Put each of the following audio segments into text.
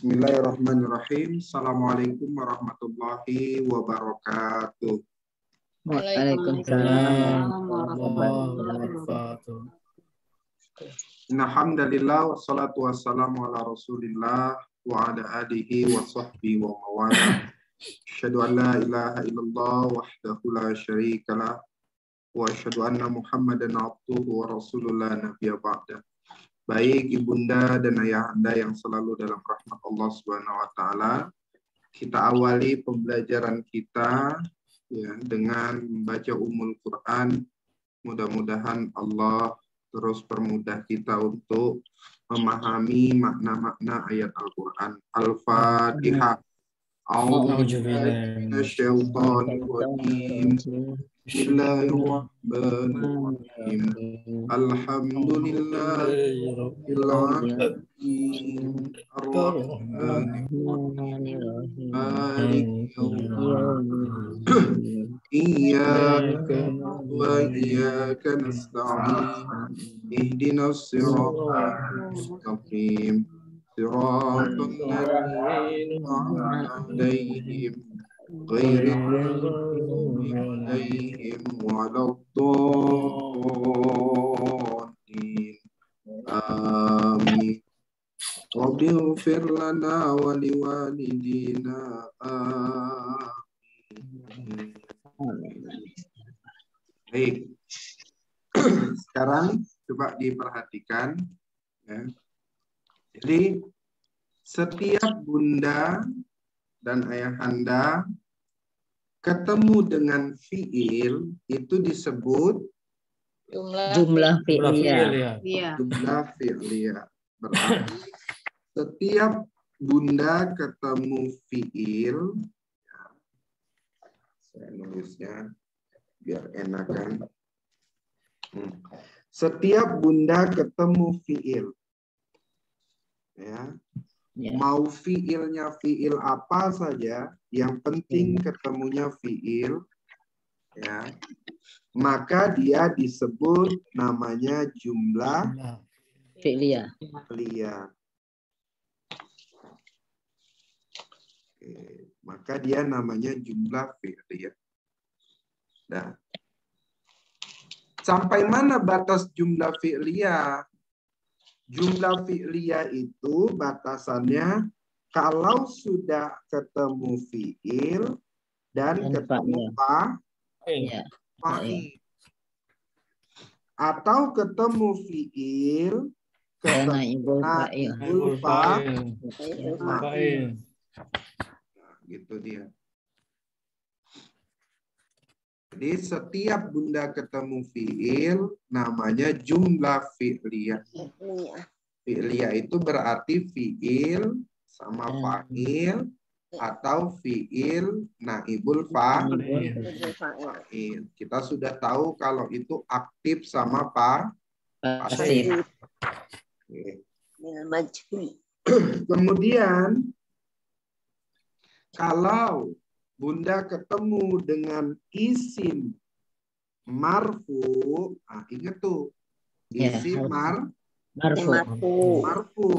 Bismillahirrahmanirrahim. Assalamualaikum warahmatullahi wabarakatuh. Waalaikumsalam warahmatullahi wabarakatuh. Alhamdulillah wassalatu wassalamu ala Rasulillah wa ala alihi wa sahbihi wa mawala. Asyhadu an la ilaha illallah wahdahu la syarikalah wa asyhadu anna Muhammadan abduhu wa rasulullah nabiyya ba'da. Baik ibunda dan ayahanda yang selalu dalam rahmat Allah Subhanahu wa taala, kita awali pembelajaran kita ya dengan membaca Ummul Quran. Mudah-mudahan Allah terus permudah kita untuk memahami makna-makna ayat Al-Quran. Al-Fatihah. A'udzubillahi minasyaitonir rajim. Bismillahirrahmanirrahim. Alhamdulillahirabbil alamin. Arrahmanirrahim. Maliki yaumiddin. Iyyaka wa iyyaka nasta'in. Ihdinas siratal mustaqim. Siratal ladzina an'amta 'alaihim ghairil maghdubi 'alaihim waladdallin. Amin. Rabbighfir lana wa liwalidina. Amin. Baik. Sekarang coba diperhatikan ya. Jadi setiap bunda dan ayahanda ketemu dengan fiil itu disebut Jumlah fi'liyah. Jumlah fi'liyah. Berarti setiap bunda ketemu fiil, ya, saya nulisnya biar enakan. Setiap bunda ketemu fiil, ya. Mau fiilnya fiil apa saja, yang penting ketemunya fiil, ya, maka dia disebut namanya jumlah Fi'liyah. Maka dia namanya jumlah fi'liyah. Nah, sampai mana batas jumlah fi'liyah? Jumlah fi'liyah itu batasannya kalau sudah ketemu fi'il dan ketemu fa'il. Atau ketemu fi'il, ketemu naibul fa'il. Gitu dia. Jadi setiap bunda ketemu fi'il namanya jumlah fi'liyah. Fi'liyah itu berarti fi'il sama fa'il atau fi'il naibul fa'il. Kita sudah tahu kalau itu aktif sama pasif. Kemudian kalau bunda ketemu dengan isim marfu, ingat tuh, isim marfu.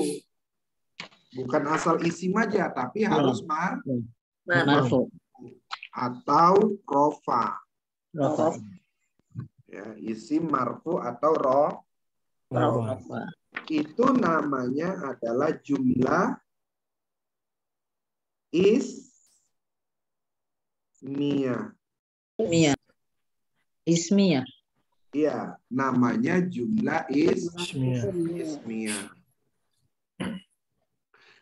Bukan asal isim aja, tapi harus marfu atau rofa. Ya, isim marfu atau rofa. Itu namanya adalah jumlah Ismiyah. Iya, namanya jumlah ismiyah.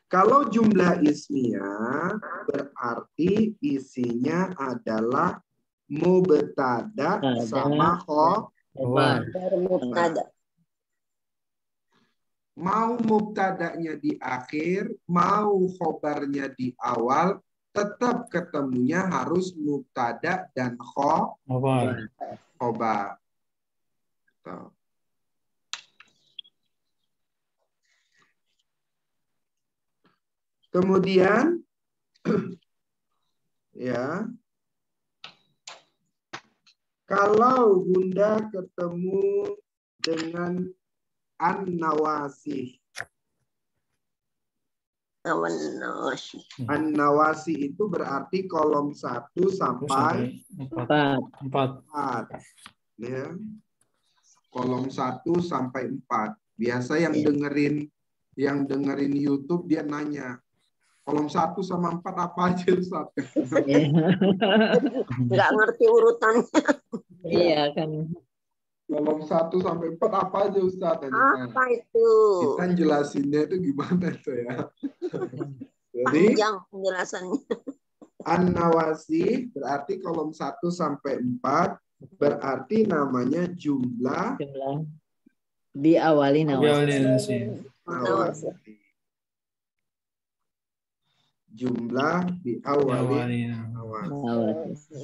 Kalau jumlah ismiyah berarti isinya adalah mubtada sama khobar. Mau mubtadanya di akhir, mau khobarnya di awal, tetap ketemunya harus mubtada dan khobar. Kemudian ya, kalau bunda ketemu dengan an-nawasih. An-nawasi itu berarti kolom 1 sampai 4. Ya. Kolom 1 sampai 4. Biasa yang dengerin YouTube dia nanya, kolom 1 sama 4 apa aja Ustaz? Nggak ngerti urutannya. Iya kan. Kolom 1 sampai 4 apa aja Ustaz? Apa itu? Kita jelasinnya itu gimana itu ya? Jadi Panjang penjelasannya. An-nawasi berarti kolom 1 sampai 4 berarti namanya jumlah diawali nawasi. Jumlah diawali nawasi.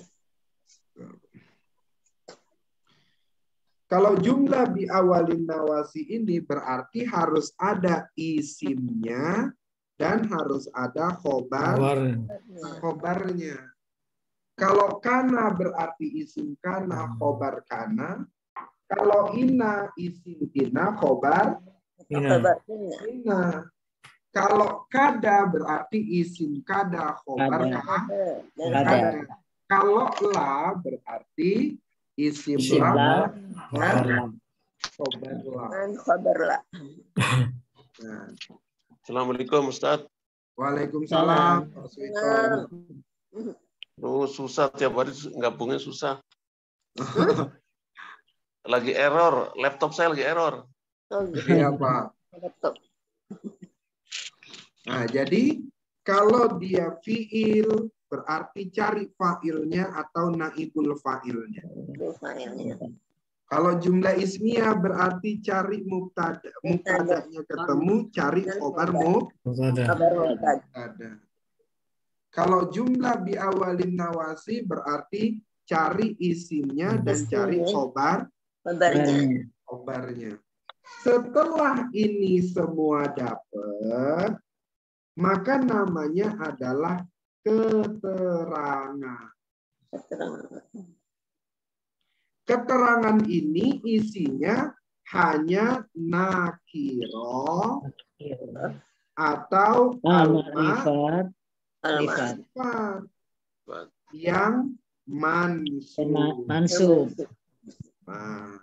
Kalau jumlah diawali nawasi ini berarti harus ada isimnya dan harus ada khobarnya. Kalau kana berarti isim kana, khobar kana. Kalau ina isim ina, khobar ina. Kalau kada berarti isim kada, khobar kada. Kalau la berarti isim la dan khobar la. Nah. Assalamualaikum Ustaz. Waalaikumsalam. Susah tiap hari gabungnya susah. Lagi error, laptop saya lagi error. Iya Pak. Nah jadi kalau dia fiil berarti cari fa'ilnya atau naibul fa'ilnya. Kalau jumlah ismiyah berarti cari mubtada'nya ketemu, cari khobar mubtada. Kalau jumlah biawalin nawasi berarti cari isimnya dan cari khobarnya. Setelah ini semua dapat, maka namanya adalah keterangan. Keterangan ini isinya hanya nakiro atau al-ma'rifat yang mansub. Nah,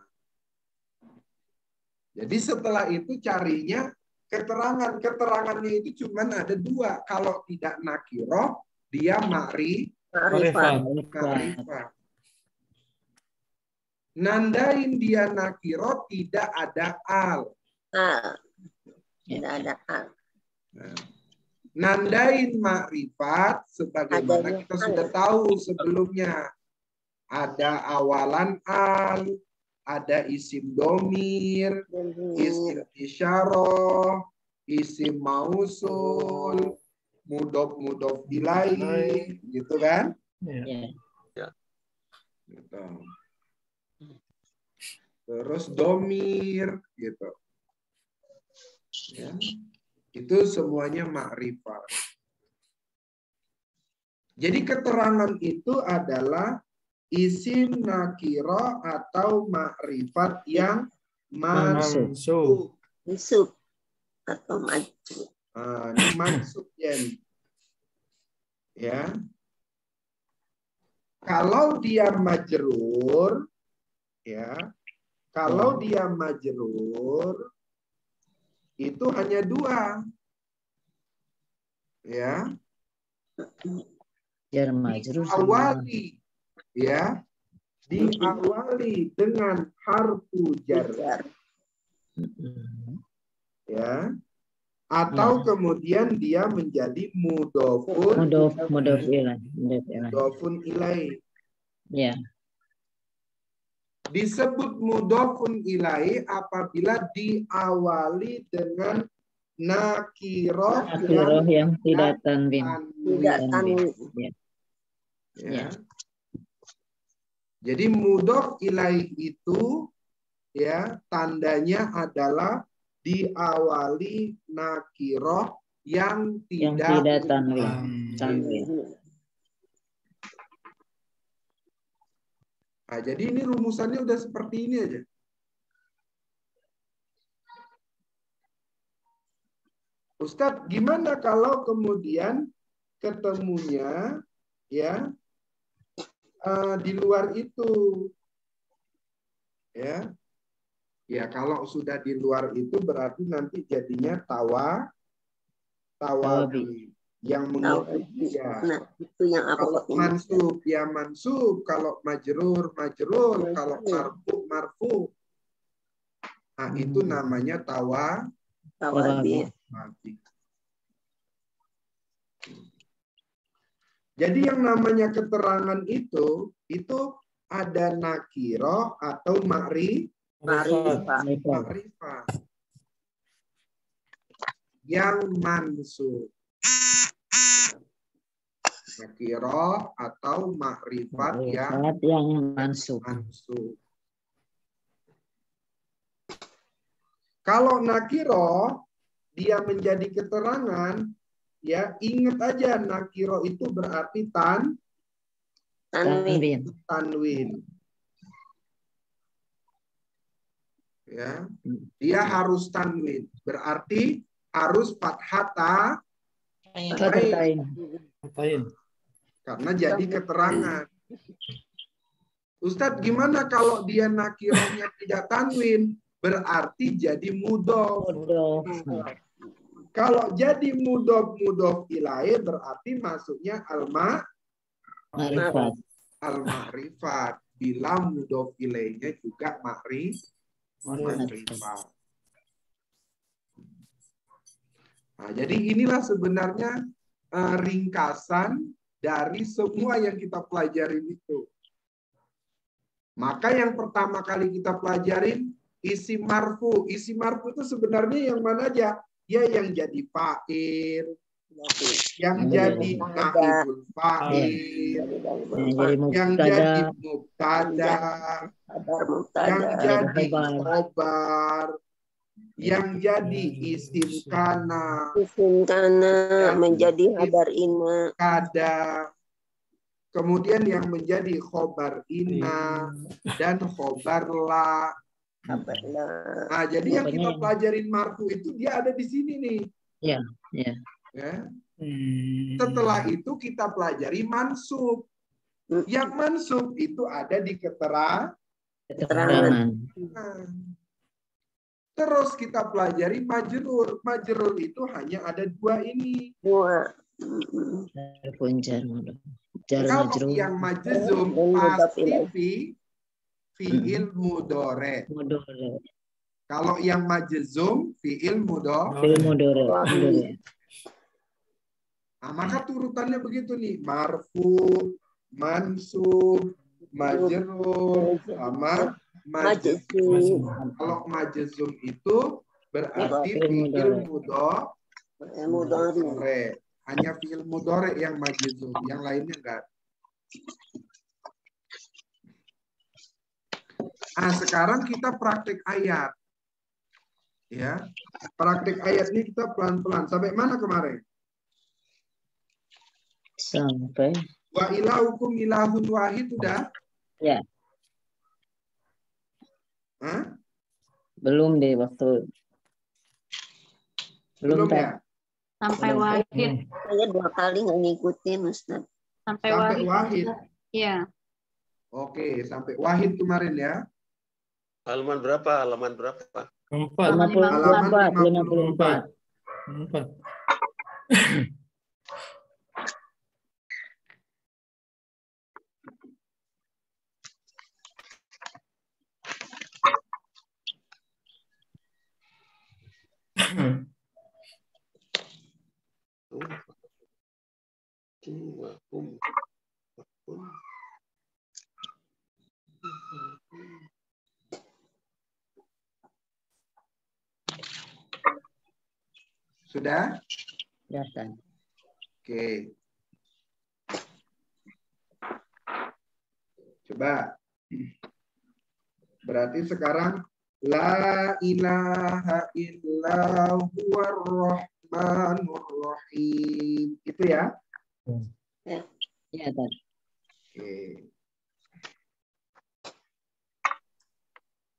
jadi setelah itu carinya keterangan. Keterangannya itu cuma ada 2. Kalau tidak nakiro, dia ma'rifat. Nandain dia nakiro tidak ada al. Tidak ada al. Nandain ma'rifat sebagaimana kita sudah tahu sebelumnya. Ada awalan al, ada isim domir, isim isyarah, isim mausul, mudof ilaih, gitu kan? Ya. Gitu. Terus domir, gitu. Ya. Itu semuanya ma'rifat. Jadi keterangan itu adalah isim nakiro atau ma'rifat yang mansub. Mansub atau mansub. Ini mansub ya. Kalau dia majrur, ya. Kalau dia majrur itu hanya 2. Ya. Diawali, ya. Diawali dengan harfu jar. Ya. Atau kemudian dia menjadi mudofun ilaih. Ya. Disebut mudofun ilaih apabila diawali dengan nakiroh yang tidak tanwin. Ya. Jadi mudof ilaih itu ya tandanya adalah diawali nakiroh yang tidak tanwin. Nah, jadi ini rumusannya udah seperti ini aja. Ustadz, gimana kalau kemudian ketemunya ya di luar itu? Ya. Ya, kalau sudah di luar itu berarti nanti jadinya tawabi. Yang mengikuti ya. Nah, itu yang aku Kalau pakai. mansub ya mansub, kalau majrur majrur, kalau marfu marfu. Nah, itu namanya Tawabi. tawabi. Jadi yang namanya keterangan itu ada nakiroh atau Ma'rifah. ma'rifah. Yang mansub. Nakiroh atau ma'rifat yang mansub. Kalau nakiroh dia menjadi keterangan, ya ingat aja nakiroh itu berarti tanwin. Ya, dia harus tanwin, berarti harus fathata karena jadi keterangan. Ustadz, gimana kalau dia nakirohnya tidak tanwin? Berarti jadi mudhof. Kalau jadi mudhof ilaih berarti masuknya al-ma'rifat. Bila mudhof ilaihnya juga ma'rifat. Nah, jadi inilah sebenarnya ringkasan dari semua yang kita pelajarin itu. Maka yang pertama kali kita pelajarin isim marfu. Isim marfu itu sebenarnya yang mana aja? Ya yang jadi fa'il, yang jadi naibul fa'il, yang jadi mubtada, yang jadi khobar, yang jadi isim kana, menjadi habar inna, kada, kemudian yang menjadi khobar inna dan khobar la. Nah, jadi yang kita pelajarin marfu itu dia ada di sini nih. Ya. Setelah itu kita pelajari mansub. Yang mansub itu ada di keterangan. Terus kita pelajari majrur. Majrur itu hanya ada dua ini. Kalau yang majzum pasti fi'il mudhari. Kalau yang majzum fi'il mudhari. Nah, maka turutannya begitu nih, marfu, mansub, majrur, sama majzum. Kalau majzum itu berarti fi'il mudhari. Hanya fi'il mudhari yang majzum, yang lainnya enggak. Nah, sekarang kita praktik ayat. Ya. Praktik ayat ini kita pelan-pelan. Sampai mana kemarin? Sampai wa ilahukum ilahun wahid udah? Ya. Hah? Belum deh waktu. Belum ya? Sampai wahid. Saya 2 kali nggak ngikutin, Ustaz. Sampai wahid. Iya. Oke, sampai wahid kemarin ya. Halaman berapa? 54. Sudah? Ya, Ustaz. Oke. Coba. Berarti sekarang la ilaha illa huwar rahmanur rahim. Itu ya? Ya, Ustaz. Oke.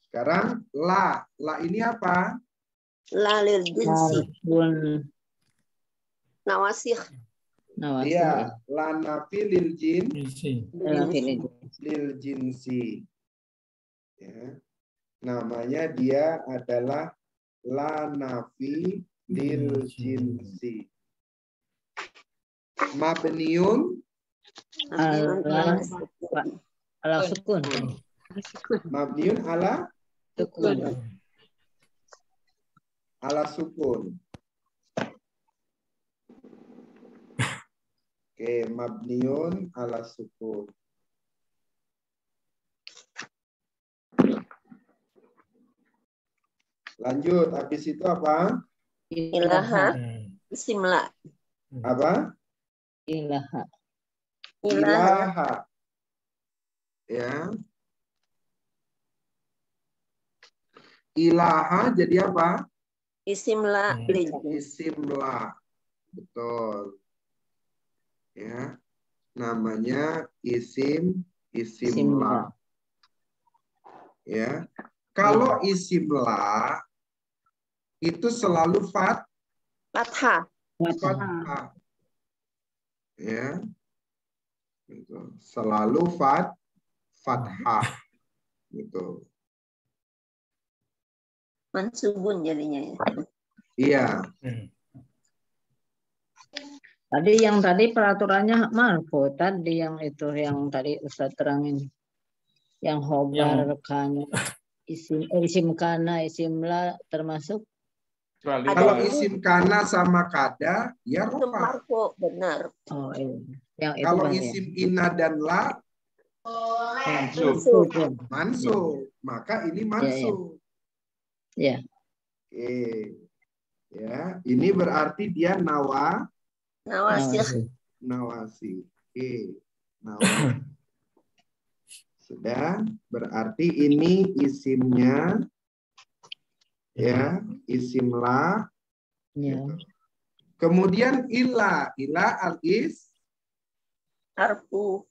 Sekarang la. La ini apa? La lil jinsi. Nawasih. Nawasi. Iya, la nafi lil jin Nawasi. lil jinsi. Ya. Namanya dia adalah la nafi lil jinsi. Mabniun Ala sukun. mabniun ala Sukun. sukun. Oke, mabniun ala sukun. Lanjut, habis itu apa? Ilaha. Isimla. Apa? Ilaha. Ilaha. Ya. Ilaha jadi apa? Isimla. Isimla. Betul. Ya. Namanya isimla. Ya. Kalau isimla itu selalu Fathah. fathah. Ya. Gitu. Selalu fathah. Gitu. Mansubun jadinya ya. Iya. Tadi peraturannya marfu. Tadi yang itu yang tadi Ustaz terangin. Yang khobar kan isim kana isimla termasuk. Kalau isim kana sama kada, ya Itu rofa. marfu, benar. Oh iya. Yang itu Kalau baru ya. isim ina dan la, Mansub. mansub. Maka ini mansub. Ya. Oke. Ya, ini berarti dia Nawasih. nawasi. Oke. Nawasi. Sudah, berarti ini isimnya. Ya, isimlah. Ya. Kemudian ila al-is Harfu.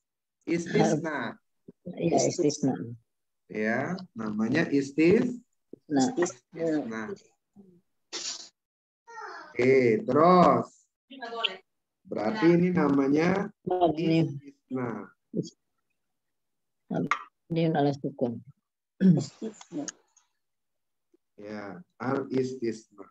istisna. Ya istisna. Ya, namanya istisna. Oke, terus. Berarti ini namanya istisna. Dia ala sukun. Istisna. Ya, al-istisna.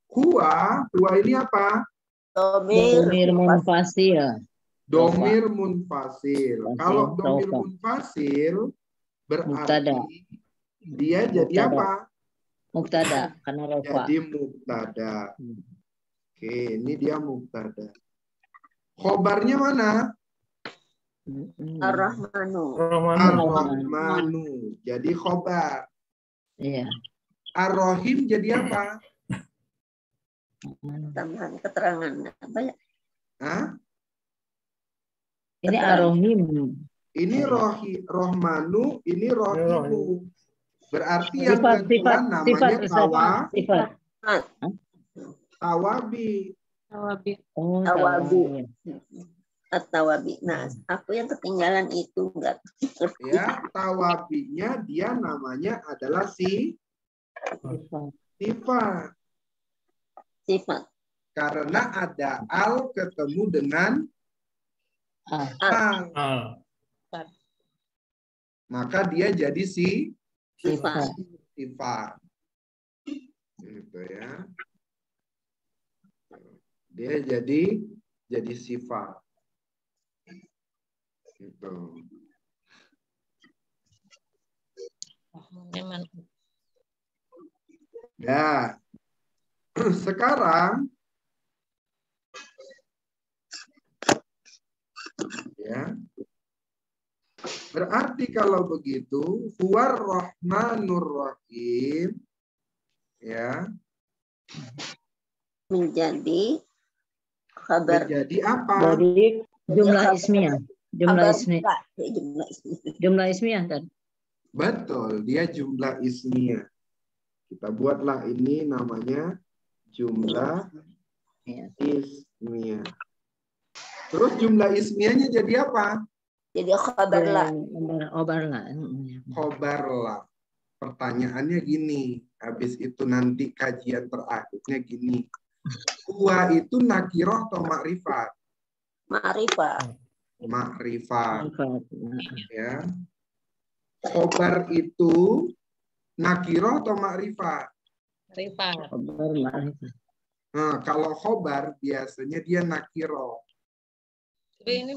Huwa ini apa? Domir munfasil. Domir munfasil. Kalau domir Rofa. munfasil berarti Mubtada. dia jadi Mubtada. apa? Mubtada karena rofa. Jadi mubtada. Oke, ini dia mubtada. Khobarnya mana? Ar-Rahmanu. Ar-Rahmanu. Jadi khobar. Iya. Ar-Rahim jadi apa? Tambahan keterangan. Apa ya? Hah? Ini Ar-Rahim. Ini Rohmanu, ini Rohimu. Berarti yang kedua namanya Sifat. tawabi. Oh, Tawabi. At-Tawabi. Nah, aku yang ketinggalan itu enggak. Ya, tawabinya dia namanya adalah sifat. Sifat. Karena ada al ketemu dengan al. Maka dia jadi Sifat. sifat. Gitu ya. Dia jadi sifat. Gitu. Ya. Sekarang ya. Berarti kalau begitu huwar rahmanur rahim ya. Menjadi kabar. Menjadi apa? Jadi jumlah ismiyah. Jumlah Kabar. ismiyah kan? Betul, dia jumlah ismiyah. Kita buatlah ini namanya jumlah ismiyah. Terus jumlah ismiyahnya jadi apa? Jadi khabarlah. Khobarlah. Pertanyaannya gini, habis itu nanti kajian terakhirnya gini. Huwa itu nakiroh atau makrifat? Ma'rifat. Makrifat. Makrifat. Ya. Khobar itu nakiroh atau makrifat? Rifat. Khobar makrifat. Nah, kalau khobar biasanya dia nakiroh. Tapi ini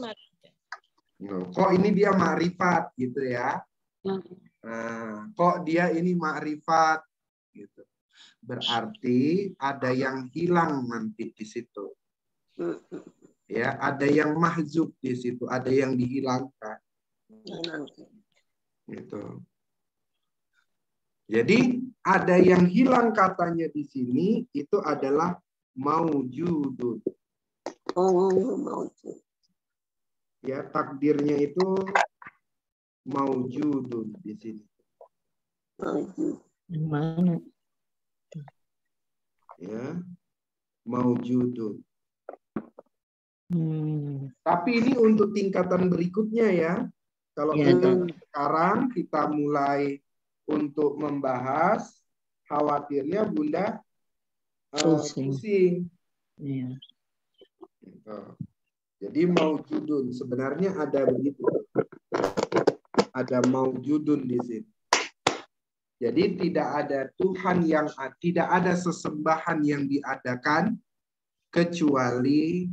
Kok ini dia makrifat gitu ya? Nah, kok dia ini makrifat gitu. Berarti ada yang hilang nanti di situ. Ya, ada yang mahzub di situ, ada yang dihilangkan. Gitu. Jadi ada yang hilang katanya di sini itu adalah maujudun. Oh, maujud. Ya, takdirnya itu maujudun di sini. Maujud. Yang mana? Ya, maujudun. Hmm. Tapi ini untuk tingkatan berikutnya ya. Kalau Ya, sekarang kita mulai untuk membahas, khawatirnya Bunda pusing. Iya. Gitu. Jadi maujudun sebenarnya ada begitu. Ada maujudun di sini. Jadi tidak ada Tuhan yang tidak ada sesembahan yang diadakan kecuali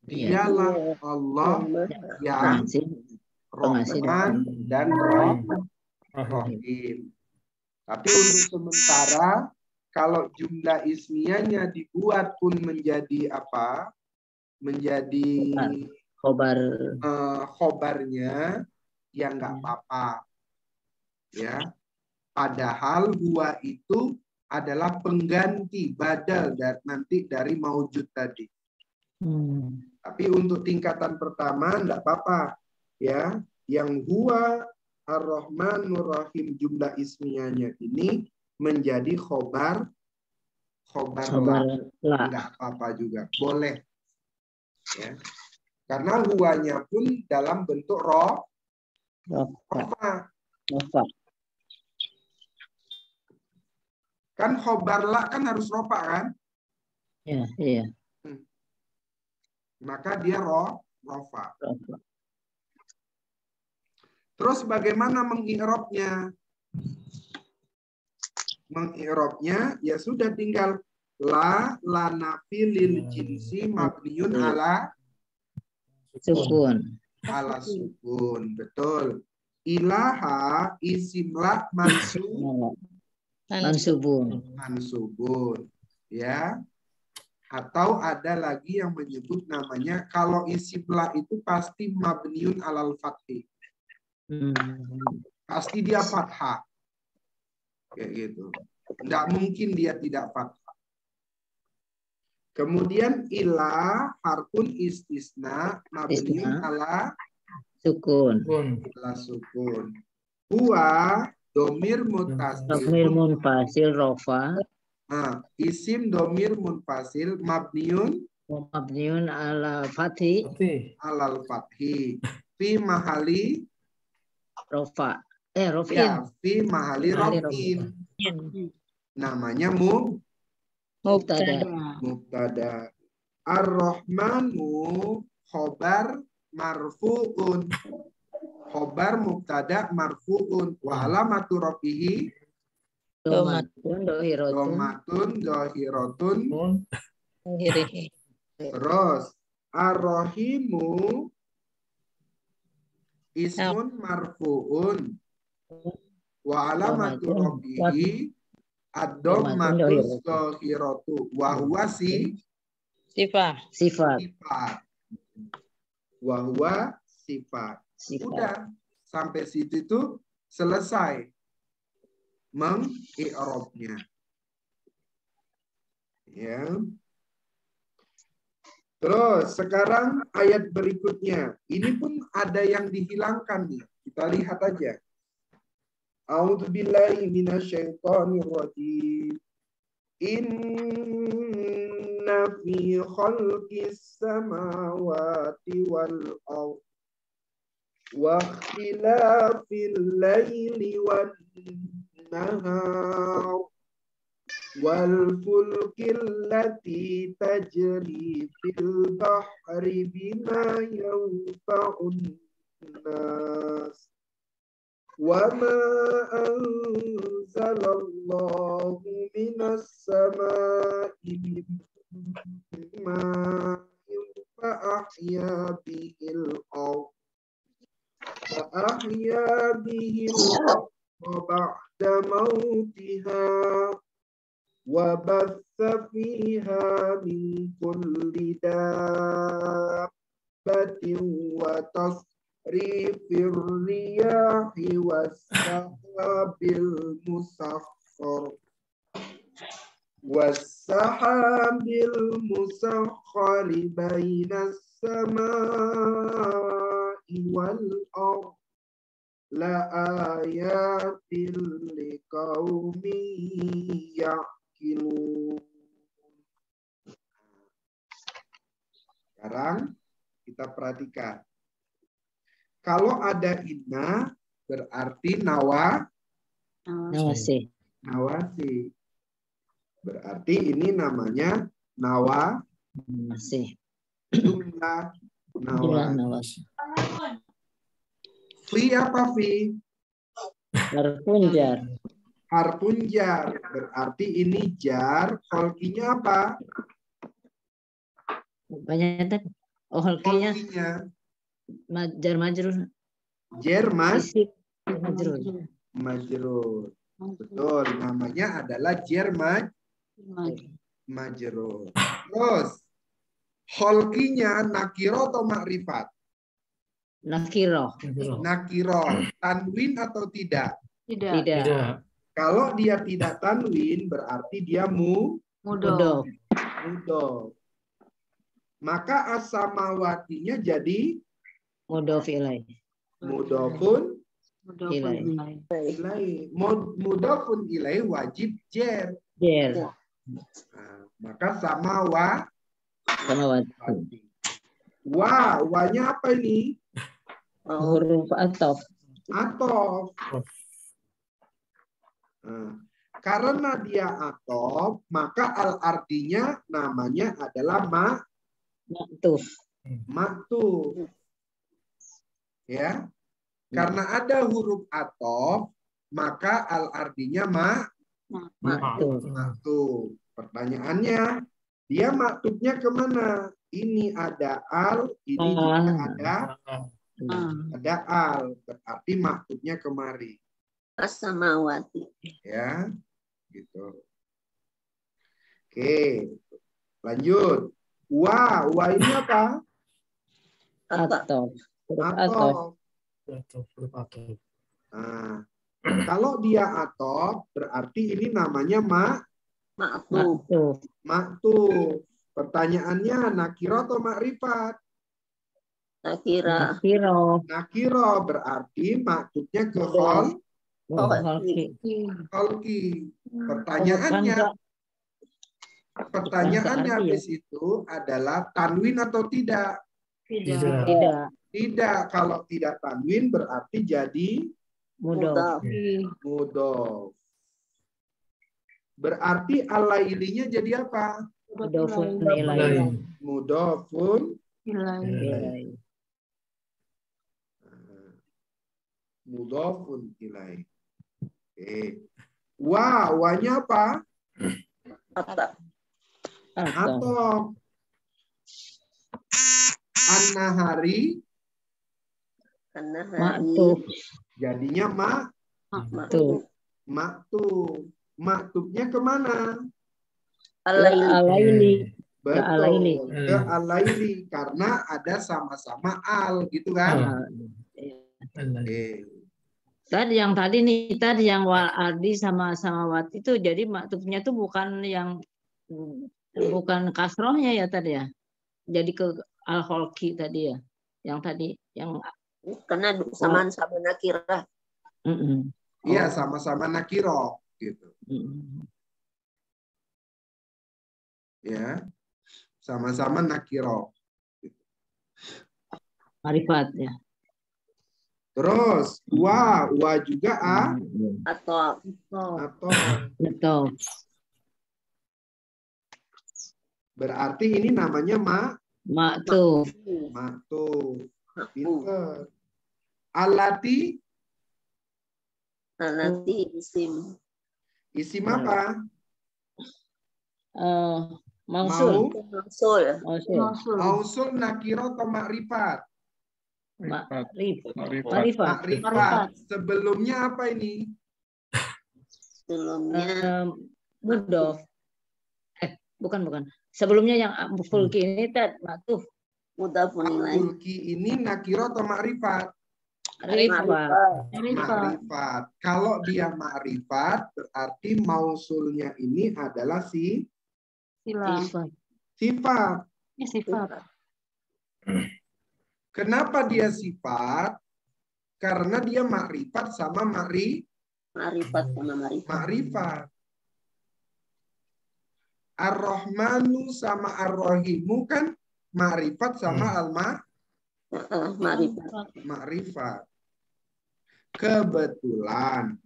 Dialah Allah yang Rahman dan Rahim. Tapi untuk sementara kalau jumlah ismiyahnya dibuat pun menjadi apa? Menjadi khobarnya ya nggak apa-apa. Ya. Padahal huwa itu adalah pengganti badal nanti dari maujud tadi. Tapi untuk tingkatan pertama enggak apa-apa ya. Yang huwa ar-Rahmanur Rahim jumlah ismiyahnya ini menjadi khobar la. Enggak apa-apa juga. Boleh. Ya. Karena huwanya pun dalam bentuk rofa. Kan khobar la kan harus rofa kan? Iya. Maka dia rofa. Terus bagaimana mengi'rabnya? Mengi'rabnya ya sudah tinggal la nafi lil jinsi mabniun ala sukun. Ala sukun, betul. Ilaha isim la mansubun. Ya. Atau ada lagi yang menyebut namanya kalau isim la itu pasti mabniun alal fathih. Pasti dia fathah. Kayak gitu. Tidak mungkin dia tidak fathah. Kemudian ilah harfun istisna mabniun ala sukun. Ala sukun. Huwa domir munfasil rofa. Isim domir munfasil mabniun ala fathi. Alal fathi. Fi mahali rofa. Rofin. Ya, fi mahali rofin. Namanya mubtada. Ar-Rahmanu khobar marfu'un. Khobar mubtada marfu'un. Wa alamatu rafihi domatun dohiratun. Terus ar-Rahimu ismun marfu'un. Wa alamatu rafihi ad-dhammatus dhahiratu wa huwa sifat. Wa huwa sifat. Udah sampai situ itu selesai mengi'rabnya. Ya. Terus sekarang ayat berikutnya. Ini pun ada yang dihilangkan nih. Kita lihat aja. A'udzubillahi minasyaitonir rajim. Inna fi khalqis samawati wal ardh wa ikhtilafil laili wan nahar wal fulkil lati tajri fil bahri bima yanfa'un nas wa ma anzalallahu minas sama'i min ma'in fa'ahya bihil ardh بعد موتها وبث فيها من كل دابة وتصريف الرياح والسحاب المسخر بين السماء والأرض لآيات لقوم يعقلون. Sekarang kita perhatikan. Kalau ada inna berarti Nawasi. nawasi. Berarti ini namanya Masih. jumlah Jumlah nawasi. nawasi. Fi apa fi? Harfun jar. Harfun jar. Berarti ini jar. Holkinya apa? Banyak tadi. Oh, holkinya Holkinya jar majrur. jar Isi majrur. majrur. Betul. Namanya adalah jar majrur. Terus holkinya nakiro atau makrifat? Nakiro. Nakiro. Tanwin atau tidak? Tidak. Kalau dia tidak tanwin berarti dia Mudof. mudof. Maka as-samawatinya jadi Mudof ilai. mudofun Ilai. ilai. Mudofun ilai wajib jer. Jer. Nah, maka sama Samawati. wanya apa ini? Huruf atof. Atof. Nah, karena dia atof, maka al-artinya namanya adalah Maktuf. maktuf. Ya. Karena ada huruf atof, maka al-artinya Maktuf. maktuf. Pertanyaannya, dia maktufnya kemana? Ini ada al, ini juga ada al. Berarti maktufnya kemari. As-samawati. Ya, gitu. Oke, lanjut. Wa ini apa? Atof. Huruf atof. Atof. Nah, kalau dia atof, berarti ini namanya Maktuf. maktuf. Pertanyaannya nakiro atau makrifat? Nakira. Nakiro berarti maktubnya ke holki. Pertanyaannya habis itu adalah tanwin atau tidak? Tidak. Kalau tidak tanwin berarti jadi Mudof. mudof. Berarti alailinya jadi apa? Mudofun ilai. Mudofun Ilai. mudofun ilai. Oke. Wanya apa? Atof. Atau an-nahari Maktuf. jadinya Maktuf. maktubnya kemana? Alaili. Betul. alaili. Ke alaili karena ada sama-sama al gitu kan? Oke. Tadi yang wal ardi sama samawati itu jadi maktufnya tuh bukan kasrohnya ya tadi ya. Jadi ke al-holki tadi ya. Yang tadi yang Karena sama-sama nakirah. Iya, sama-sama nakiro gitu. Ya. Sama-sama nakiro. Marifat ya. Terus wa juga Atau atau Betul. Berarti ini namanya Maktuf. maktuf. Pinter. Alati. Alati isim. Isim apa? Mausul. Mausul. Mausul nakiro atau makrifat? Makrifat. Makrifat. Sebelumnya apa ini? Sebelumnya Mudhof. Bukan. Sebelumnya yang fulki ini maktuf. mudhafun ilaih. Fulki ini nakiro atau makrifat? Makrifat. Kalau dia makrifat, berarti mausulnya ini adalah Sifat. sifat. Sifat. Kenapa dia sifat? Karena dia makrifat sama Ma'rifat sama makrifat. Ar-Rahmanu sama Ar-Rahimu kan makrifat sama makrifat. Kebetulan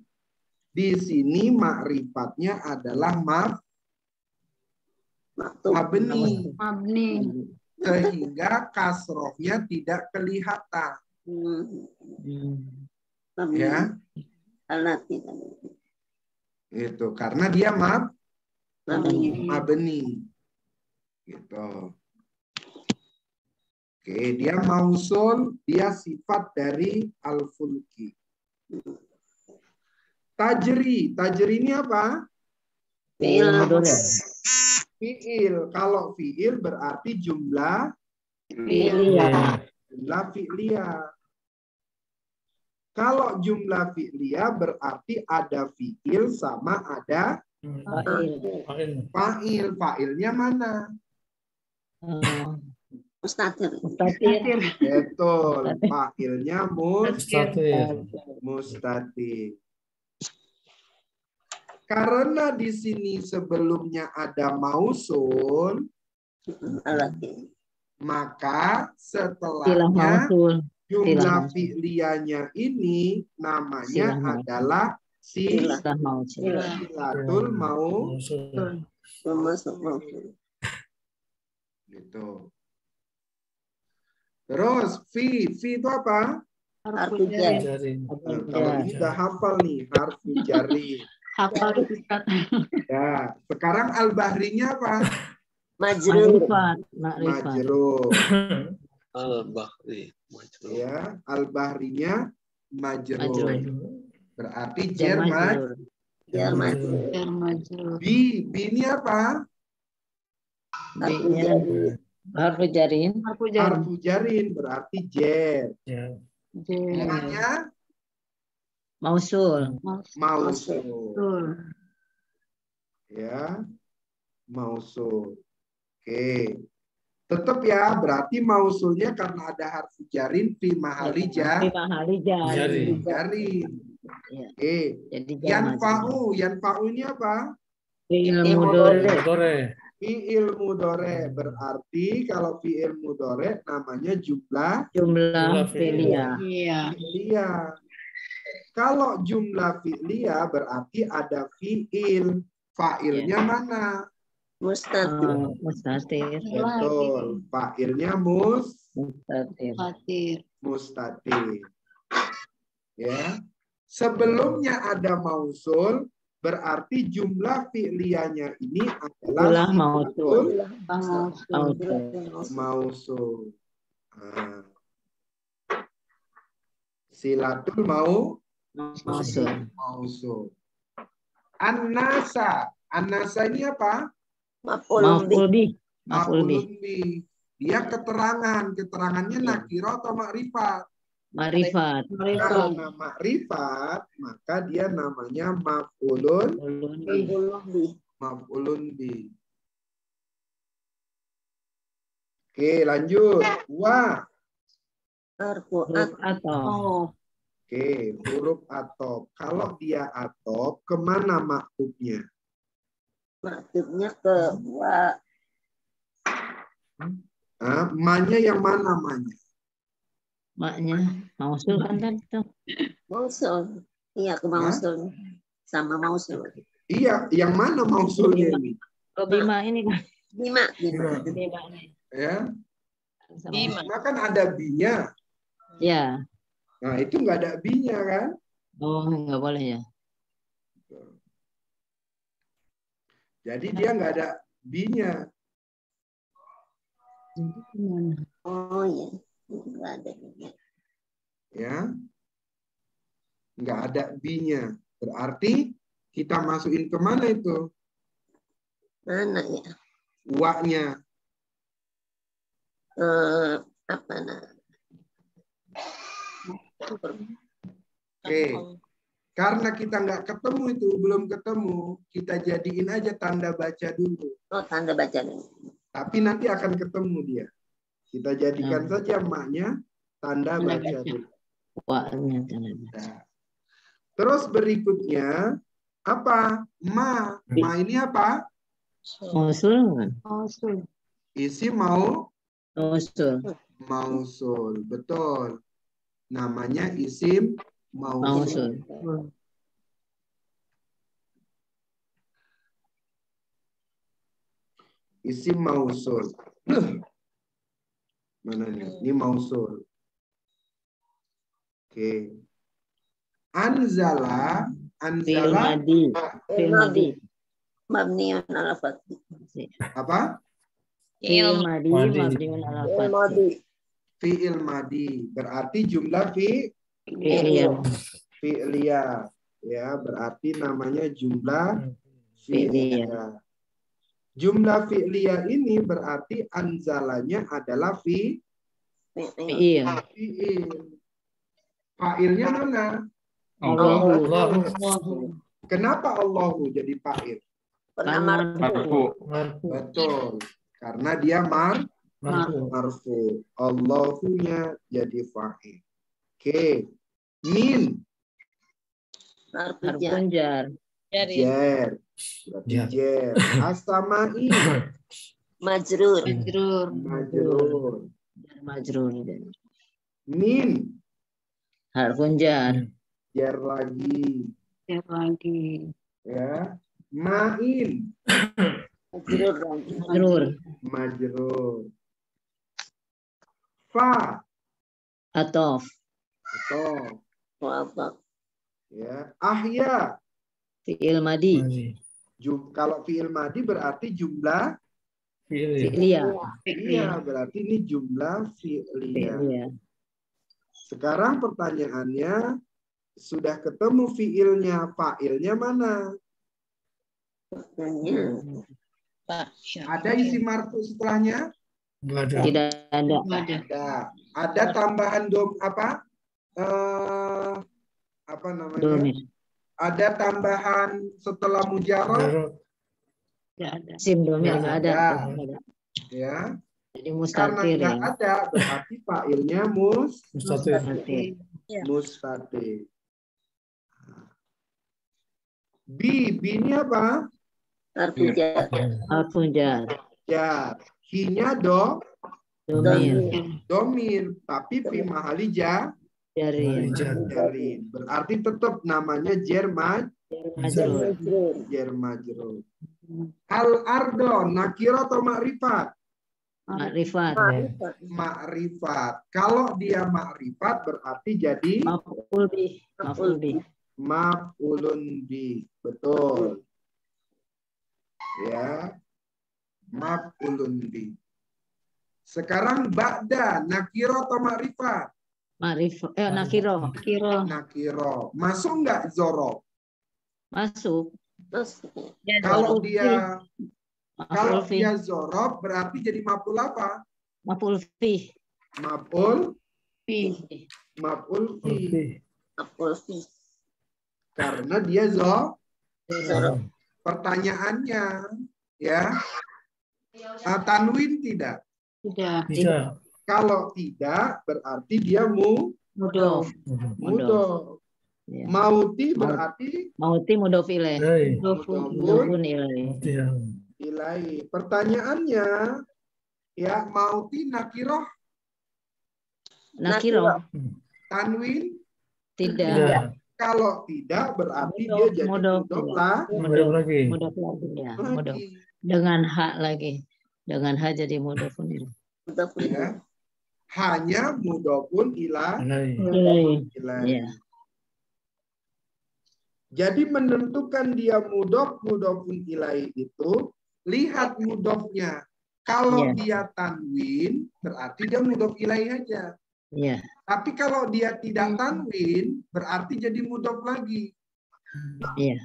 di sini makrifatnya adalah mabni. Sehingga kasrohnya tidak kelihatan. Ya. Alati. Itu karena dia mabni. Gitu. Oke, dia mausul, dia sifat dari al-fulki. Tajri ini apa? Fi'il. Kalau fi'il berarti jumlah fi'liyah. Kalau jumlah fi'liyah berarti ada fi'il sama ada fa'il. Fa'ilnya mana? Mustatir. Betul. Fa'ilnya mustatir. Karena di sini sebelumnya ada mausul, maka setelahnya jumlah fi'liyahnya ini namanya adalah silatul mausul. Gitu. Terus fi itu apa? Harfu jar. Kalau ini udah hafal nih, harfu jari. Ya, sekarang al-bahrinya apa? Majrur. Majrur. Al-Bahri. Ya, al-bahrinya majrur. Berarti jar majrur. Bi ini apa? Harfu jarin berarti jar. Namanya mausul. Ya, mausul. Oke. Tetap ya, berarti mausulnya karena ada harfu jarin fi mahali jarin. Oke. Yanfa'u ini apa? Fi'il mudhari. Fi'il mudhari berarti kalau fi'il mudhari namanya jumlah fi'liyah. Kalau jumlah fi'liyah berarti ada fi'il. Fa'ilnya mana? Mustatir. Betul. Fa'ilnya mustatir. Ya. Sebelumnya ada mausul, berarti jumlah fi'liyahnya ini adalah mausul. Silatul mausul. An-nasa ini apa? Maf'ul bih. Dia keterangannya nakiro atau makrifat? Makrifat. Karena makrifat, maka dia namanya maf'ulun bih. Oke, lanjut. Huruf atop. Oke, huruf atop. Kalau dia atop, kemana maktubnya? Maktubnya ke wa. Ma-nya yang mana ma-nya? Maknya mausul kan itu. Mausul. Iya, ke mausul. Sama mausul. Iya, yang mana mausulnya ini? Bima ini kan. Bima. Bima nih. Ya. Sama. Bima. Bima kan ada B-nya. Ya. Nah, itu nggak ada B-nya kan? Oh, nggak boleh ya. Jadi dia nggak ada B-nya. Jadi gimana? Oh iya. Nggak ada Bima. Ya. Nggak ada B-nya. Berarti kita masukin kemana itu? Mana ya? Wa-nya. Apa nah? Oke. Karena kita nggak ketemu itu, belum ketemu, kita jadiin aja tanda baca dulu. Oh, tanda baca dulu. Tapi nanti akan ketemu dia. Kita jadikan Ya. saja maknya tanda Tanda baca baca. dulu. Wa-nya tanda baca. Nah. Terus berikutnya, apa? Ma. Ma ini apa? Mausul kan? Mausul. Isi Mausul. mausul. Betul. Namanya isim mausul. Mausul. Isim mausul. Mana nih? Ini mausul. Oke. Anzala. Fi'il Anzala. madi. Fi'il madi. Mabniun ala fathi. Apa? Fi'il madi Madi. mabniun ala fath. Madi. Fi'il madi. Berarti jumlah Fi'il. fi'liyah. Ya, berarti namanya jumlah fi'liyah. Jumlah fi'liyah ini berarti anzalanya adalah Fi'il. fi'il. Fa'ilnya mana? Allahu. Kenapa Allahu jadi fa'il? Pernah Marfu. Betul. Karena dia marfu. Allahunya jadi fa'il. Oke. Min. Harfun jar. Jadi Jer. Berarti jer. As-sama'i. Majrur. Majrur. Majrur. Majrur. Min. Harfun jar. Jer lagi. Siap lagi. Ya. Ma'in. Majrur lagi. Majrur. Majrur. Fa. Atof. Atau. Apa? Ya. Ahya. Fi'il madi. Kalau fi'il madi berarti jumlah. Fi'liyah. Iya, berarti ini jumlah fi'liyah. Fi'liyah. Sekarang pertanyaannya, sudah ketemu fi'ilnya, fa'ilnya mana? Pak. Ada isi marfu setelahnya? Tidak ada. Ada. Ada tambahan apa? Apa namanya? Domir. Ada tambahan setelah mujarrad? Tidak ada. Sim domir nggak ada. Ya. Jadi Karena mustatir nggak ya. ada, berarti fa'ilnya Mustatir. mustatir. B ini apa? Harfu jar. Harfun jar. Jar. Hi-nya Domir. domir, tapi fi mahali Jarin. jarin. Berarti tetap namanya Majrur. jar majrur. Al ardo nakiro atau makrifat? Makrifat. Makrifat. Kalau dia makrifat berarti jadi Maf'ul bih. Maf'ul bih. maf'ulun bi. Betul. Ya. Maf'ulun bi. Sekarang ba'da nakiro atau makrifat? Nakiro. Nakiro. Masuk nggak zorob? Masuk. Kalau dia Maf'ul fi. zorob berarti jadi maf'ul apa? Maf'ul fi. Maf'ul Fi. maf'ul fi. Maf'ul fi. Karena dia Zorob. pertanyaannya ya. Tanwin tidak? Tidak. Kalau tidak berarti dia Mudof. mudof. Ya. Mauti berarti Mauti mudof ilaih. Mudofun ilaih. ilai. Pertanyaannya ya mauti nakiroh Nakiro. tanwin Tidak. kalau tidak berarti Mudof, dia jadi mudof. mudof lah Mudof lagi ya. Mudof. lagi. Dengan hak lagi. Dengan ha jadi mudhofun ilaih. Mudhafun Ya. ilaih. Hanya mudhofun ilaih. Iya. Jadi menentukan dia mudhofun ilaih itu, lihat mudhofnya. Kalau Iya. dia tanwin, berarti dia mudhof ilaih aja. Iya. Tapi kalau dia tidak tanwin, berarti jadi mudhof lagi. Iya.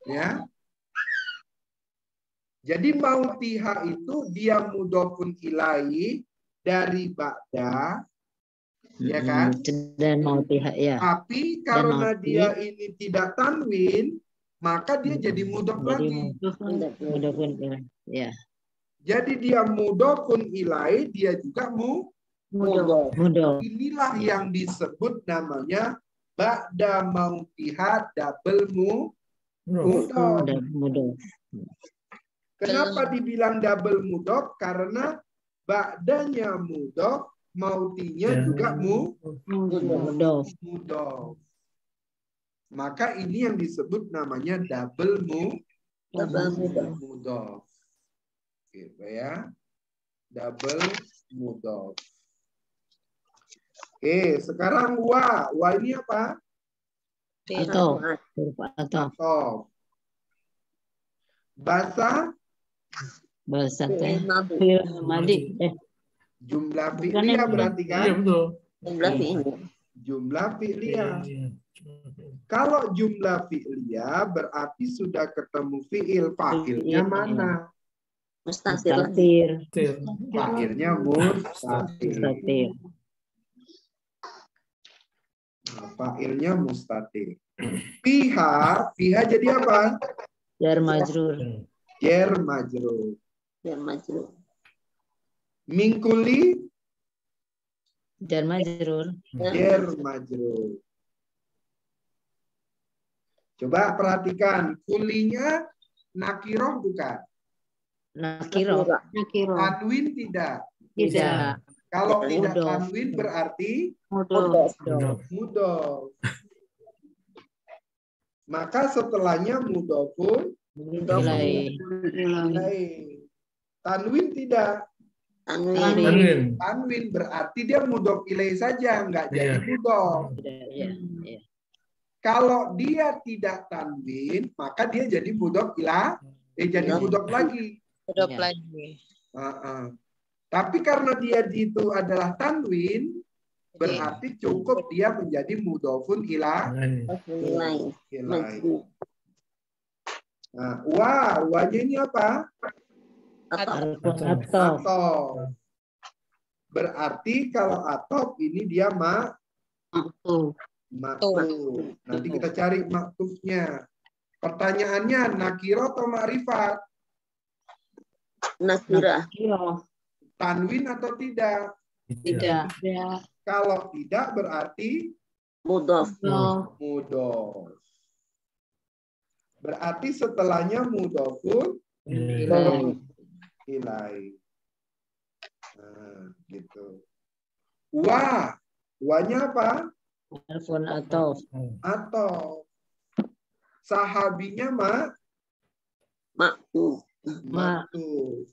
Ya. Jadi mautiha itu dia mudhofun ilaih dari ba'da, ya kan? Dan mau pihak ya. Tapi karena mauti. dia ini tidak tanwin, maka dia jadi mudhof Jadi lagi. mudhofun ilaih. Ya. Jadi dia mudhofun ilaih, dia juga Mudhaf. Mudhof. inilah yang disebut namanya ba'da mautiha double mudhof. Dan mudhof. Kenapa dibilang double mudhof? Karena ba'danya mudhof, mautinya juga Mudhof. mudhof. Maka ini yang disebut namanya double mudhof. Gitu ya. Double mudhof. Oke, sekarang wa. Wa ini apa? Atau huruf atau Atof. Basa bahasa teh. Madu. Madi. jumlah Bukan fi'liyah yang- berarti Iya kan? betul. Jumlah fi'il. Jumlah fi'liyah. Iya. Kalau jumlah fi'liyah berarti sudah ketemu fi'il. Fa'ilnya Fi'il. mana? Mustatir lagi. Mustatir. Fa'ilnya mustatir. Mustatir. Nah, fa'ilnya mustatir. Fiha jadi apa? Jar majrur. Jar majrur. Ya majrur. Mingkuli Jar majrur. jar majrur. Coba perhatikan, kulinya nakiroh bukan? Nakiro. Nakiro. Tanwin tidak. Tidak. Kalau tidak Mudhof. tanwin berarti Mudhof. mudhof. Maka setelahnya mudhofun Ilaih. ilaih. Tanwin tidak. Tanwin. Tanwin berarti dia mudhof ilaih saja, enggak jadi Iya. mudhof. Iya. Iya. Kalau dia tidak tanwin, maka dia jadi mudhof ilah, jadi mudhof lagi. Mudhof Iya. lagi. Tapi karena dia itu adalah tanwin, berarti cukup dia menjadi mudhofun ilah. Nilai. Ilaih. Majrur. Nah, wanya ini apa? Atau Harfun atof. Atof. Berarti kalau atof ini dia maktuf. Nanti kita cari maktufnya. Pertanyaannya nakiro atau ma'rifat? nakirah. Tanwin atau tidak? Tidak. Ya. Kalau tidak berarti Mudhaf. mudhof. Berarti setelahnya mudhofun Ilaih. ilaih. Nah, gitu. Wanya apa? Harfun atof. Atau sahabinya Maktuf. maktuf.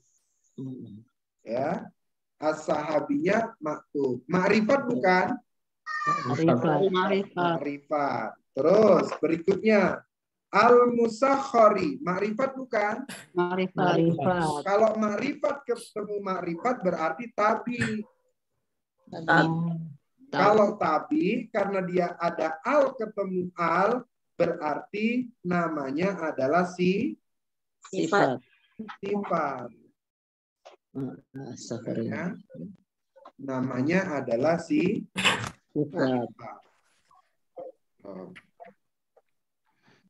Ya. As-sahabinya maktuf. Ma'rifat bukan? Ma'rifat. Ma'rifat. Ma'rifat. Terus berikutnya al-musakhkhari. Ma'rifat bukan? Ma'rifat. Ma'rifat. Kalau ma'rifat ketemu ma'rifat berarti tabi. Kalau tabi karena dia ada al ketemu al berarti namanya adalah Sifat. sifat. Astagfirullah. Ya. Namanya adalah Sifat. Oh.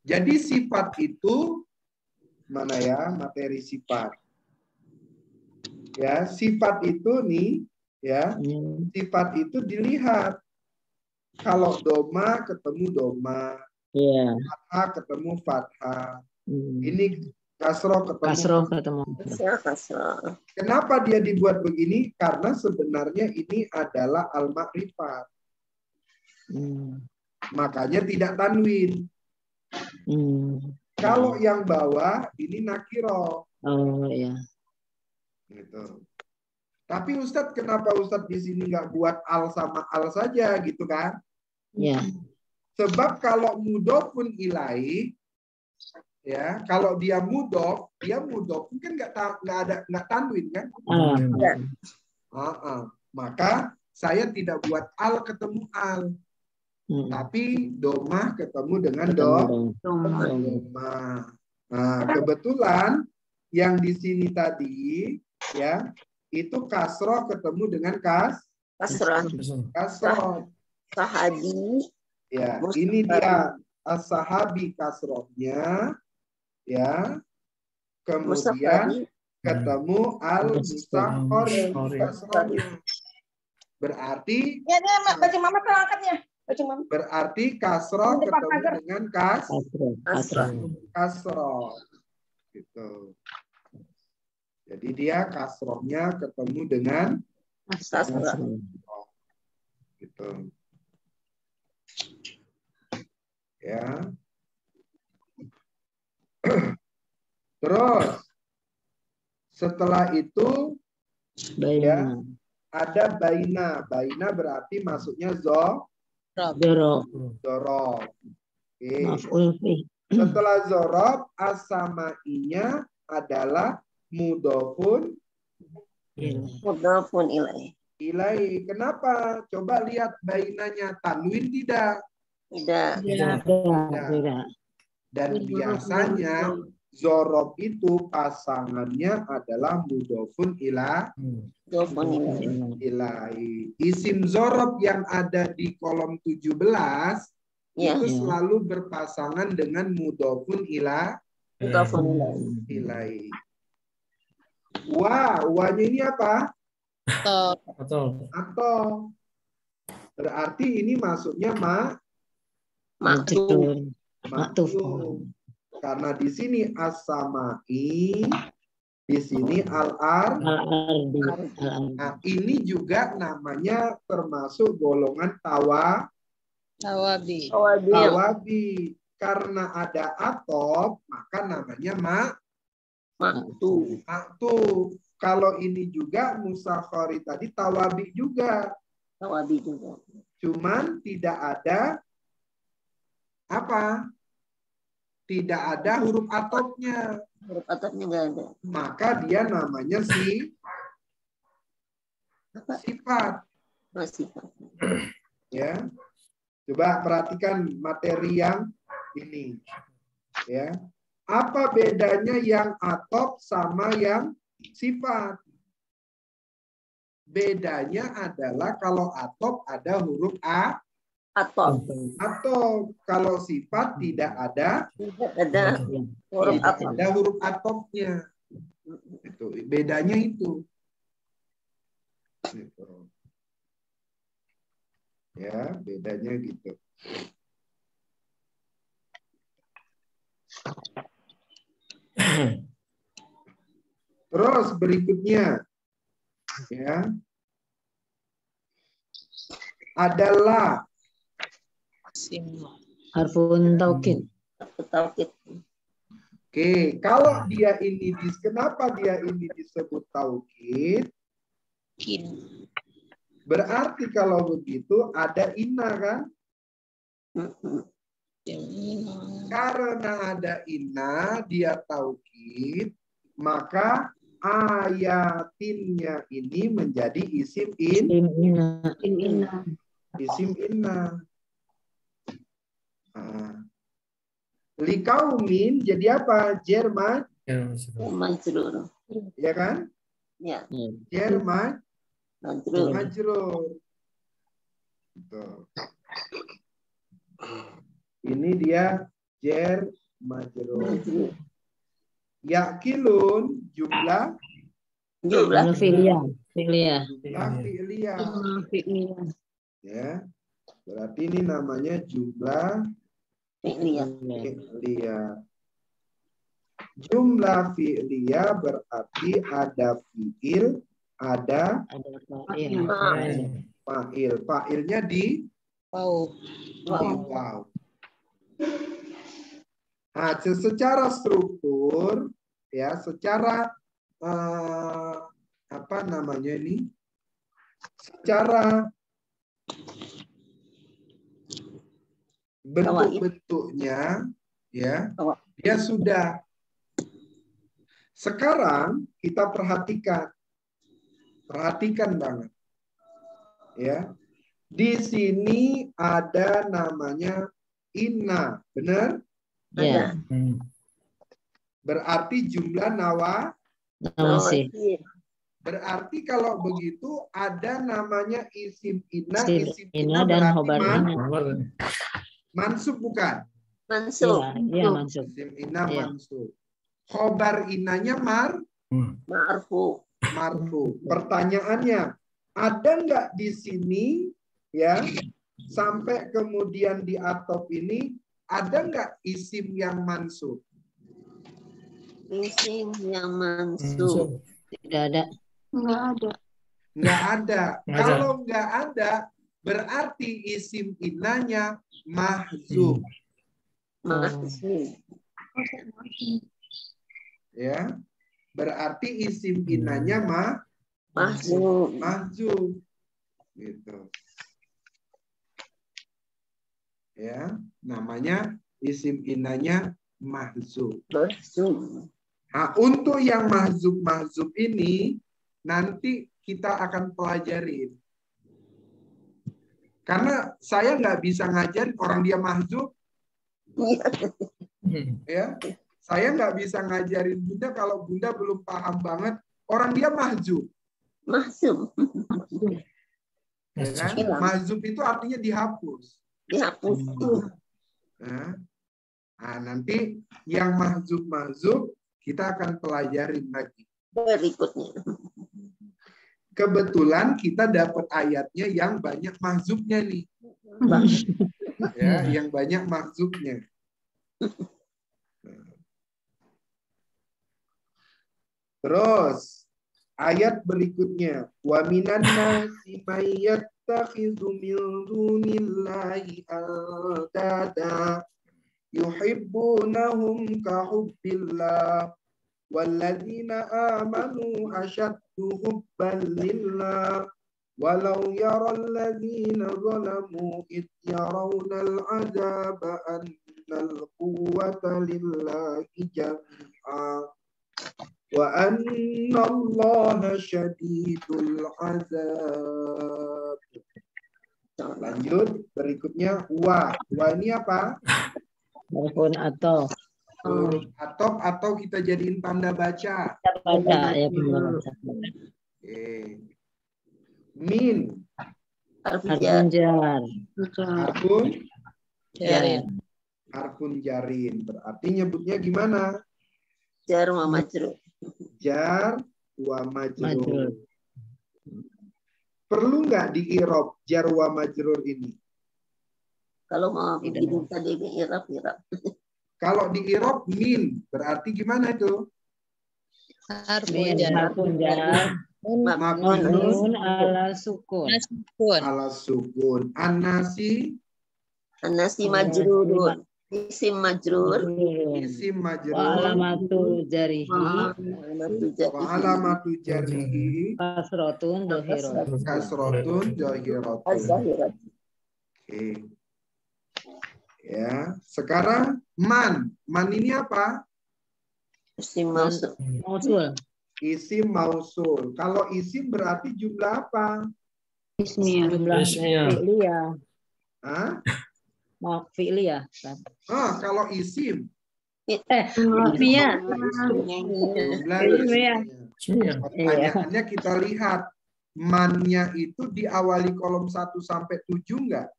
Jadi sifat itu mana ya materi sifat? Ya, sifat itu nih ya, sifat itu dilihat. Kalau doma ketemu doma, Iya. fathah ketemu fathah. Ini kasroh ketemu. Kasroh ketemu. Kasrah. Kenapa dia dibuat begini? Karena sebenarnya ini adalah al-ma'rifat. Makanya tidak tanwin. Kalau yang bawah ini nakiro. Oh iya. Gitu. Tapi Ustadz, kenapa Ustadz di sini nggak buat al sama al saja gitu kan? Ya. Sebab kalau mudhofun ilai, ya kalau dia mudhof kan nggak tanwin kan? Maka saya tidak buat al ketemu al, tapi domah ketemu dengan domah. Nah, kebetulan yang di sini tadi ya itu kasroh ketemu dengan kasroh. Sahabi. Ya, ini dia as-sahabi kasrohnya, ya. Kemudian ketemu al-musakhkhari kasrohnya. Berarti baju mama terangkatnya. Baju mama. Berarti kasroh ketemu dengan kasroh. Gitu. Jadi dia kasrohnya ketemu dengan kasroh. Gitu. Ya. Terus setelah itu ya ada baina. Baina berarti masuknya zorob. Oke. Setelah zorob, as-samainya adalah mudhofun ilai. Kenapa? Coba lihat bainanya tanwin tidak? Tidak. Dan biasanya zorob itu pasangannya adalah mudhofun ilai. Isim zorob yang ada di kolom 17 itu selalu berpasangan dengan mudhofun ilai. Wanya ini apa? Atau. Berarti ini masuknya maktuf. Karena di sini as-samai, di sini al-ardi. Nah, ini juga namanya termasuk golongan tawabi. Karena ada atof, maka namanya maktuf. Kalau ini juga musakhkhari tadi tawabi juga. Cuman tidak ada apa? Tidak ada huruf atofnya. Huruf atofnya nggak ada. Maka dia namanya sifat. Sifat. Ya. Coba perhatikan materi yang ini. Ya. Apa bedanya yang atof sama yang sifat? Bedanya adalah kalau atof ada huruf atau kalau sifat tidak ada huruf atofnya. Itu bedanya itu. Ya, bedanya gitu. Terus berikutnya ya adalah harfun taukid. Oke, kalau dia ini kenapa dia ini disebut taukid? Berarti kalau begitu ada inna kan? Karena ada inna dia taukid, maka ayatinnya ini menjadi isim inna. Likaumin jadi apa? Jerman. Ya kan? Ya. Jerman. Majrur. Ini dia jer majrur. Yakilun jumlah fi'liyah. Ya. Berarti ini namanya jumlah fi'liyah. Jumlah fi'liyah berarti ada fi'il, ada fa'il. Fa'ilnya di waw. Nah, secara struktur ya, secara apa namanya ini? Secara bentuk-bentuknya ya, dia sudah. Sekarang kita perhatikan banget. Ya. Di sini ada namanya inna, benar? Ya. Berarti jumlah Nawasih. berarti kalau begitu ada namanya isim inna, Isim isim inna inna dan berarti khobar inna. mansub bukan? Mansub. Iya, mansub. Isim inna Iya. mansub. Khobar innanya Marfu. marfu. Pertanyaannya, ada nggak di sini ya sampai kemudian di atop ini ada nggak isim yang mansub? Isim yang mansub. Tidak ada. Nggak ada. Kalau nggak ada, berarti isim innanya mahzub. Mansub. Ya, berarti isim innanya Mahzub. mahzub. Gitu. Ya, namanya isim innanya mahzub. Mahzub. Nah, untuk yang mahzub ini nanti kita akan pelajarin. Karena saya nggak bisa ngajarin orang dia mahzub, ya. Saya nggak bisa ngajarin Bunda kalau Bunda belum paham banget orang dia mahzub. Mahzub. Ya kan? Mahzub itu artinya dihapus. Dihapus. Nah, nanti yang mahzub kita akan pelajarin lagi. Berikutnya. Kebetulan kita dapat ayatnya yang banyak mahzubnya nih. Ya, yang banyak mahzubnya. Terus ayat berikutnya, wa minan nasi may yattakhidhu min dunillahi andada yuhibbunahum ka hubbillah walladzina amanu ashaddu hubban lillah walau yaral ladzina zalamu id yarawnal azaba annal quwwata lillahi jami'a wa anna allaha syadidul azab. Lanjut berikutnya wa ini apa? Huruf atau. Huruf atau kita jadiin tanda baca. Baca ya benar. Oke. Min Harfun jar. harfun jarin. Berarti nyebutnya gimana? Jar wa majrur. Jar wa majrur. Perlu nggak di i'rab jar wa majrur ini? Kalau mau bikin tadi i'rab. Kalau di i'rab min berarti gimana itu? Harfun jar. Mabniun ala sukun. Ala sukun. An-nasi majrurun. Isim majrur. isim majrur. Wa alamatu jarihi. Wa alamatu jarihi. Kasrotun dohiron. Kasrotun dohiron. Oke. Ya, sekarang man. Man ini apa? Isim mausul. Isim mausul. Kalau isim berarti jumlah apa? Jumlah fi'liyah. Hah? Mau fi'liyah. Kalau isim. Ismiyah. Jumlah Ismiyah. Pertanyaannya kita lihat. Man-nya itu diawali kolom 1 sampai 7 enggak?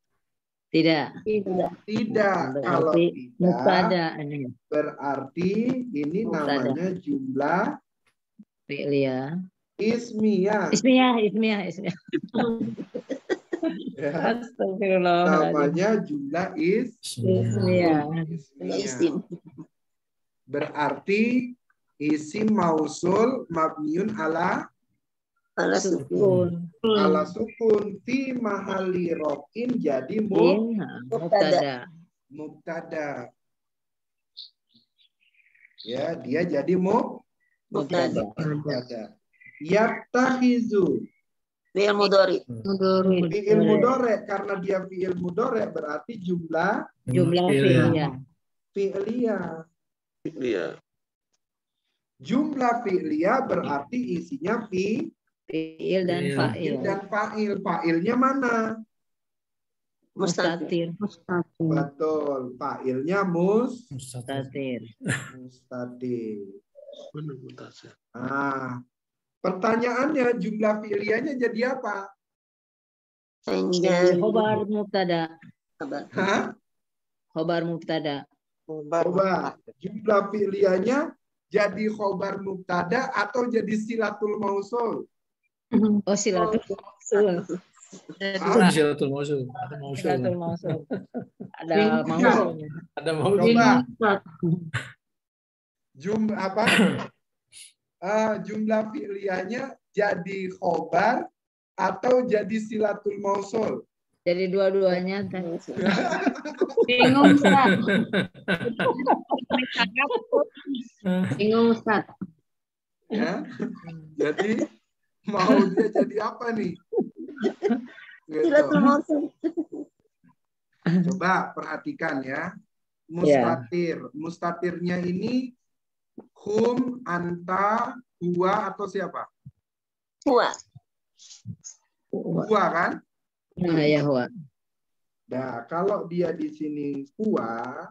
Tidak. Kalau tidak, mubtada. berarti ini Mubtada. namanya jumlah Fi'liyah. ismiyah. Ismiyah. Ya. Astagfirullah. Namanya jumlah Ismiyah. Isim. Berarti isim mausul mabniun ala Sukun. sukun fi mahali rofin jadi mubtada. Ya, dia jadi mubtada. Yattakhizu. Fi'il mudhari. Fi'il mudhari, karena dia fi'il mudhari berarti jumlah Jumlah fi'liyah. fi'liyah. Iya. Jumlah fi'liyah berarti isinya Fi'il dan Fi'il. fa'il. dan fa'il. Fa'ilnya mana? Mustatir. Betul. Fa'ilnya Mustatir. mustatir. Mana mutasi? Pertanyaannya jumlah fi'liyahnya jadi apa? Jadi Khobar mubtada. Hah? Khobar mubtada. Coba. Jumlah fi'liyahnya jadi khobar mubtada atau jadi silatul mausul? Oh, silatul mausul. Silatul mausul. Ada mausul. Silatul mausul. Ada mausulnya. Ada mausul. Coba. Jumlah apa? Jumlah fi'liyahnya jadi khobar atau jadi silatul mausul? Jadi dua-duanya. Bingung, Ustaz. Bingung, Ustaz. Ya. Jadi mau dia jadi apa nih? Gitu. silatul mausul. Coba perhatikan ya. Mustatir. Mustatirnya ini hum, anta, huwa atau siapa? Huwa. Huwa kan? Nah, ya huwa. Nah, kalau dia di sini huwa,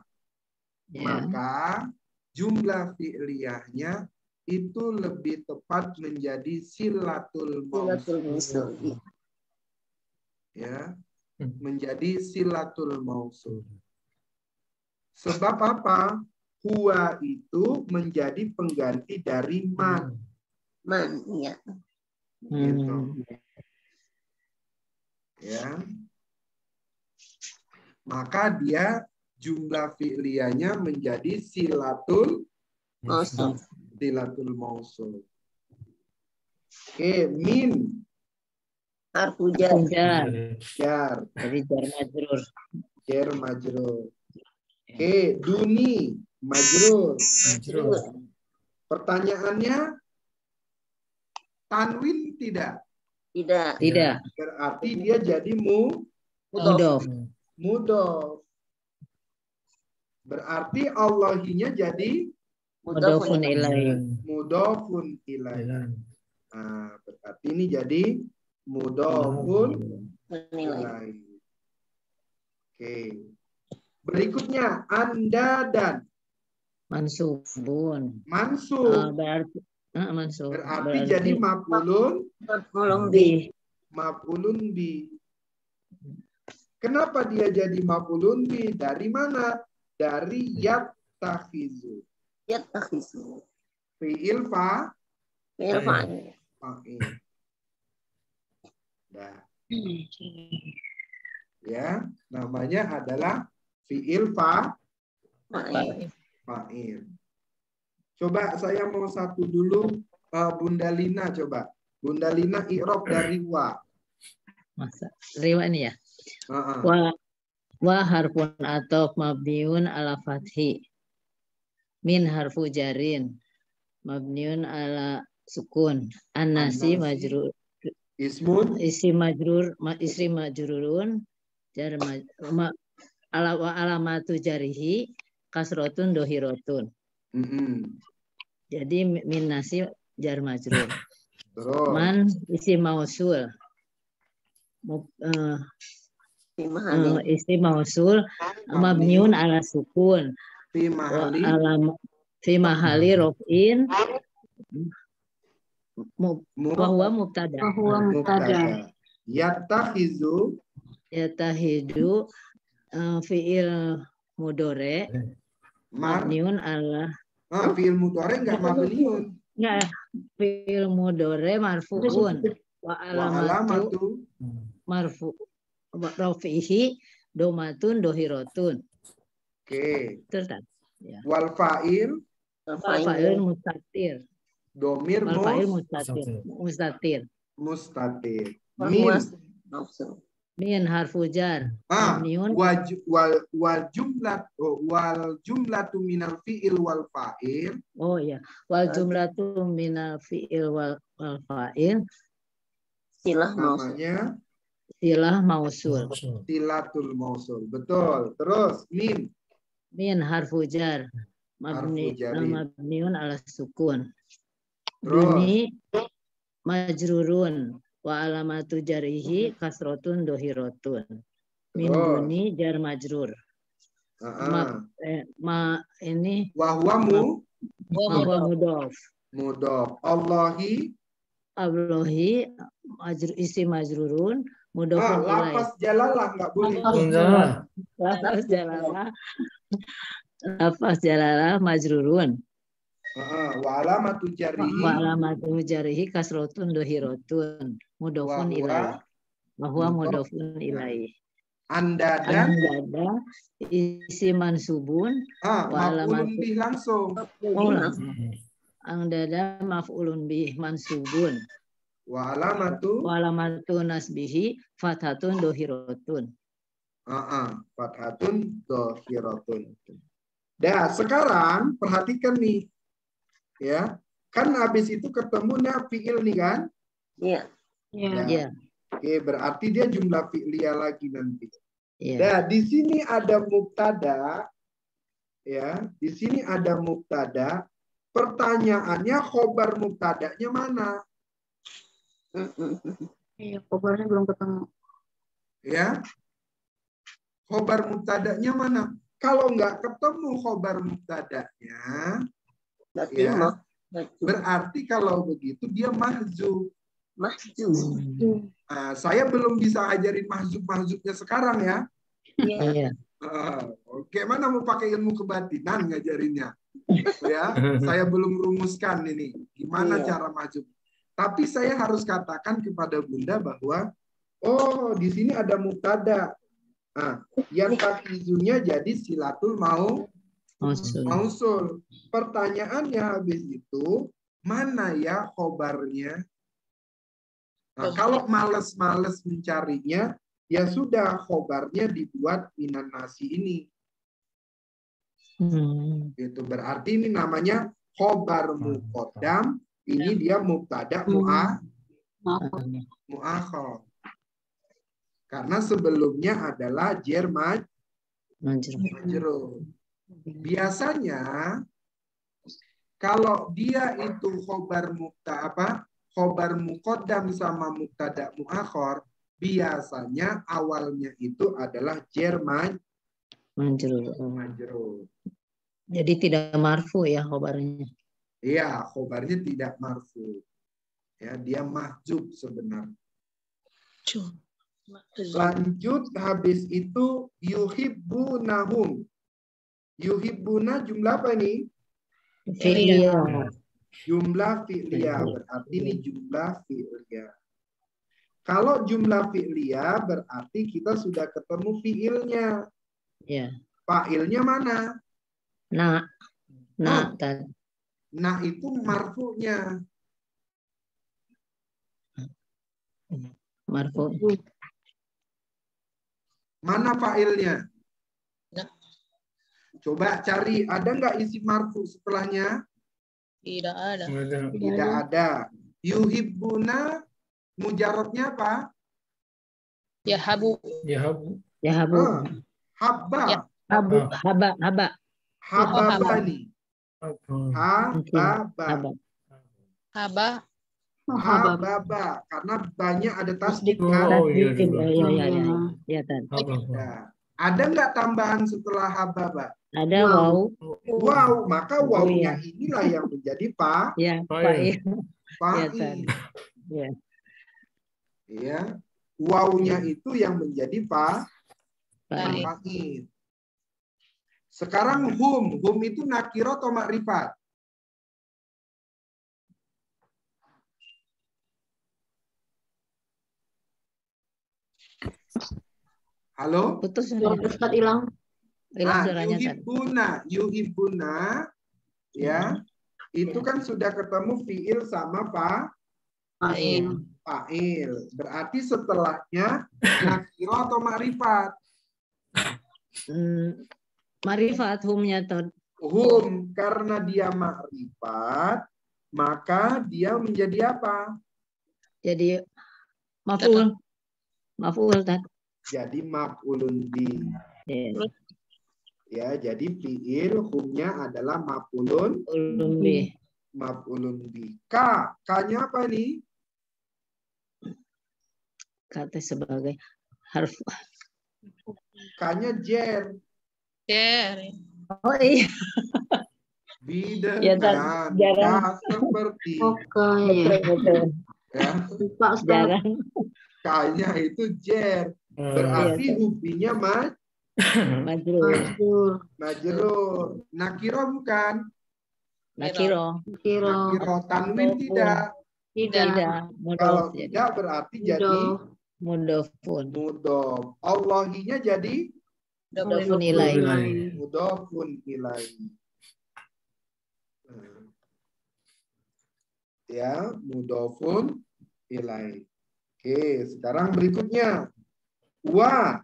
Ya. maka jumlah fi'liyahnya itu lebih tepat menjadi silatul Silatul mausul. mausul. Ya, menjadi silatul mausul. Sebab apa? Huwa itu menjadi pengganti dari man. Man, ya. Gitu. Ya. Maka dia jumlah fi'liyahnya menjadi silatul Mausul. mausul. Oke, min Harfu jar. Jar. jar, Jadi jar majrur. jar majrur. Oke, duni majrur. Pertanyaannya tanwin tidak? Tidak. Tidak. Berarti dia jadi Mudhof. mudhof. Berarti Allahinya jadi Mudhofun ilaih. mudhofun ilaih. Nah, berarti ini jadi mudhofun Menilai. ilaih. Oke. Berikutnya anda dan Mansubun. mansub. Berarti mansub. Berarti jadi maf'ulun Maf'ulun bih. maf'ulun bi. Kenapa dia jadi maf'ulun bi? Dari mana? Dari yattakhizu. Yattakhizu. Fi'il Fi'il fa'il. fa'il. Nah, ya, namanya adalah fi'il Fa'il. fa'il. Coba saya mau satu dulu, Bunda Lina coba. Bunda Lina i'rab dari wa. Masa riwa ini ya. Uh-uh. Wa harfun atof mabniun ala fathi. Min harfu jarin mabniun ala sukun. An-nasi majrur Ismun isi majrurun jar alamatu jarihi kasrotun dohirotun. Jadi min nasi jar majrur. terus Man isi mausul. Isi mausul mabniun ala sukun. fi Wa mahali alam fi mahali rofin bahwa mubtada mubtada. Yattakhizu yatahidu fiil mudore mabniun ala fi'il mudhari enggak mabniun. enggak fiil mudore marfuun wa Wa alamatu alamatu marfu rafihi domatun dohirotun. Oke. Terus kan? Ya. Wal fa'il Fa'il mustatir. domir Fa'il mustatir. mustatir. Min Mausul. Min harfu jar. Ah, Mabniun. wal jumlatu minal fi'il wal fa'il. Oh ya. Wal jumlatu minal fi'il wal fa'il. Silah mau. Namanya Silah mausul. silatul mausul. Betul. Terus Min harfu jar. Harfu jarin. Mabniun ala sukun. Terus. Duni majrurun wa alamatu jarihi kasrotun dohirotun. Min Terus. duni jar majrur. Ini Wahwamu bahwa mudof. mudof. Allahi. Ablohi isi majrurun mudofun ilaih. Lapas jalalah nggak boleh. Lafaz jalalah. Lafaz jalalah majrurun. Wa alamatu jarihi. Wa alamatu jarihi kasrotun dohirotun mudofun ilaih. Bahwa mudofun ilaih. Anda dan isi mansubun. maf'ulun bih langsung. Anda maf'ulun bih mansubun. Wa alamatu nasbihi fathatun dohirotun. Fathatun dohirotun. Dah, sekarang perhatikan nih. Ya. Kan habis itu ketemunya fi'il nih kan? Iya. Iya. Oke, berarti dia jumlah fi'liyah lagi nanti. Iya. Nah, di sini ada mubtada. Ya, di sini ada mubtada. Pertanyaannya khobar mubtadanya mana? Iya, khobarnya belum ketemu. Ya. Khobar mubtadanya mana? Kalau nggak ketemu khobar mubtadanya, ya, berarti kalau begitu dia mahzuf. Nah, saya belum bisa ajarin mahzub-mahzubnya sekarang ya. Iya. Oke, mana mau pakai ilmu kebatinan ngajarinnya? Ya, saya belum rumuskan ini gimana cara mahzub. Tapi saya harus katakan kepada Bunda bahwa di sini ada mubtada. Nah, yang takizunya jadi silatul mausul. Pertanyaannya habis itu mana ya khobarnya? Nah, kalau males-males mencarinya, ya sudah khobarnya dibuat minan nasi ini. Itu berarti ini namanya khobar muqaddam. Ini dia mubtada mu'akhar. Karena sebelumnya adalah jar majrur. Biasanya kalau dia itu khobar muqaddam sama mubtada muakhar, biasanya awalnya itu adalah jar majrur. Jadi tidak marfu ya khobarnya. Iya, khobarnya tidak marfu. Ya, dia mahjub sebenarnya. Lanjut habis itu yuhibbunahum. Yuhibbuna jumlah apa ini? Fi'liyah. Jumlah fi'liyah, berarti ini jumlah fi'liyah. Kalau jumlah fi'liyah berarti kita sudah ketemu fi'ilnya. Ya. Fa'ilnya mana? Nah itu marfu'nya. Marfu. Mana fa'ilnya? Coba cari, ada nggak isi marfu setelahnya? Tidak ada. Tidak ada. Yuhibbuna mujarabnya apa? Yahabu. Habba. Hababani. Hababa. Karena banyak ada tasdid kan? Iya. Ada nggak tambahan setelah hababa? Ada wow. Wow, maka wawnya inilah yang menjadi fa'il. Ya. Wawnya itu yang menjadi fa'il. Sekarang hum itu nakiro atau makrifat? Halo? Putus. Ustaz hilang. Yuhibbuna, ya, itu kan sudah ketemu fiil sama fa'il. Fa'il. Berarti setelahnya nakiro atau ma'rifat? Ma'rifat humnya atau Hum, karena dia ma'rifat, maka dia menjadi apa? jadi maf'ul. Maf'ul Tad. Jadi maf'ulun bi. Ya. Ya, jadi fi'il humnya adalah maf'ulun Ulum bi. maf'ulun bi. K-nya apa nih? Kata sebagai harf. K-nya jer. Oh iya. Bi Ya, dengan jarang. K seperti Oke. Betul. ya. Lupa Ustaz. Jarang. K-nya itu jer. Berarti Iya, hubinya majrur. majrur. Nakiro bukan? Nakiro. Kira. Nakiro. Tanwin tidak. Tidak. Tidak. Kalau Mudof. Jadi tidak berarti jadi mudofun. mudof. Allahinya jadi Mudofun ilaihi. mudofun ilaihi. Ya, mudofun ilaihi. Oke, sekarang berikutnya. Wa.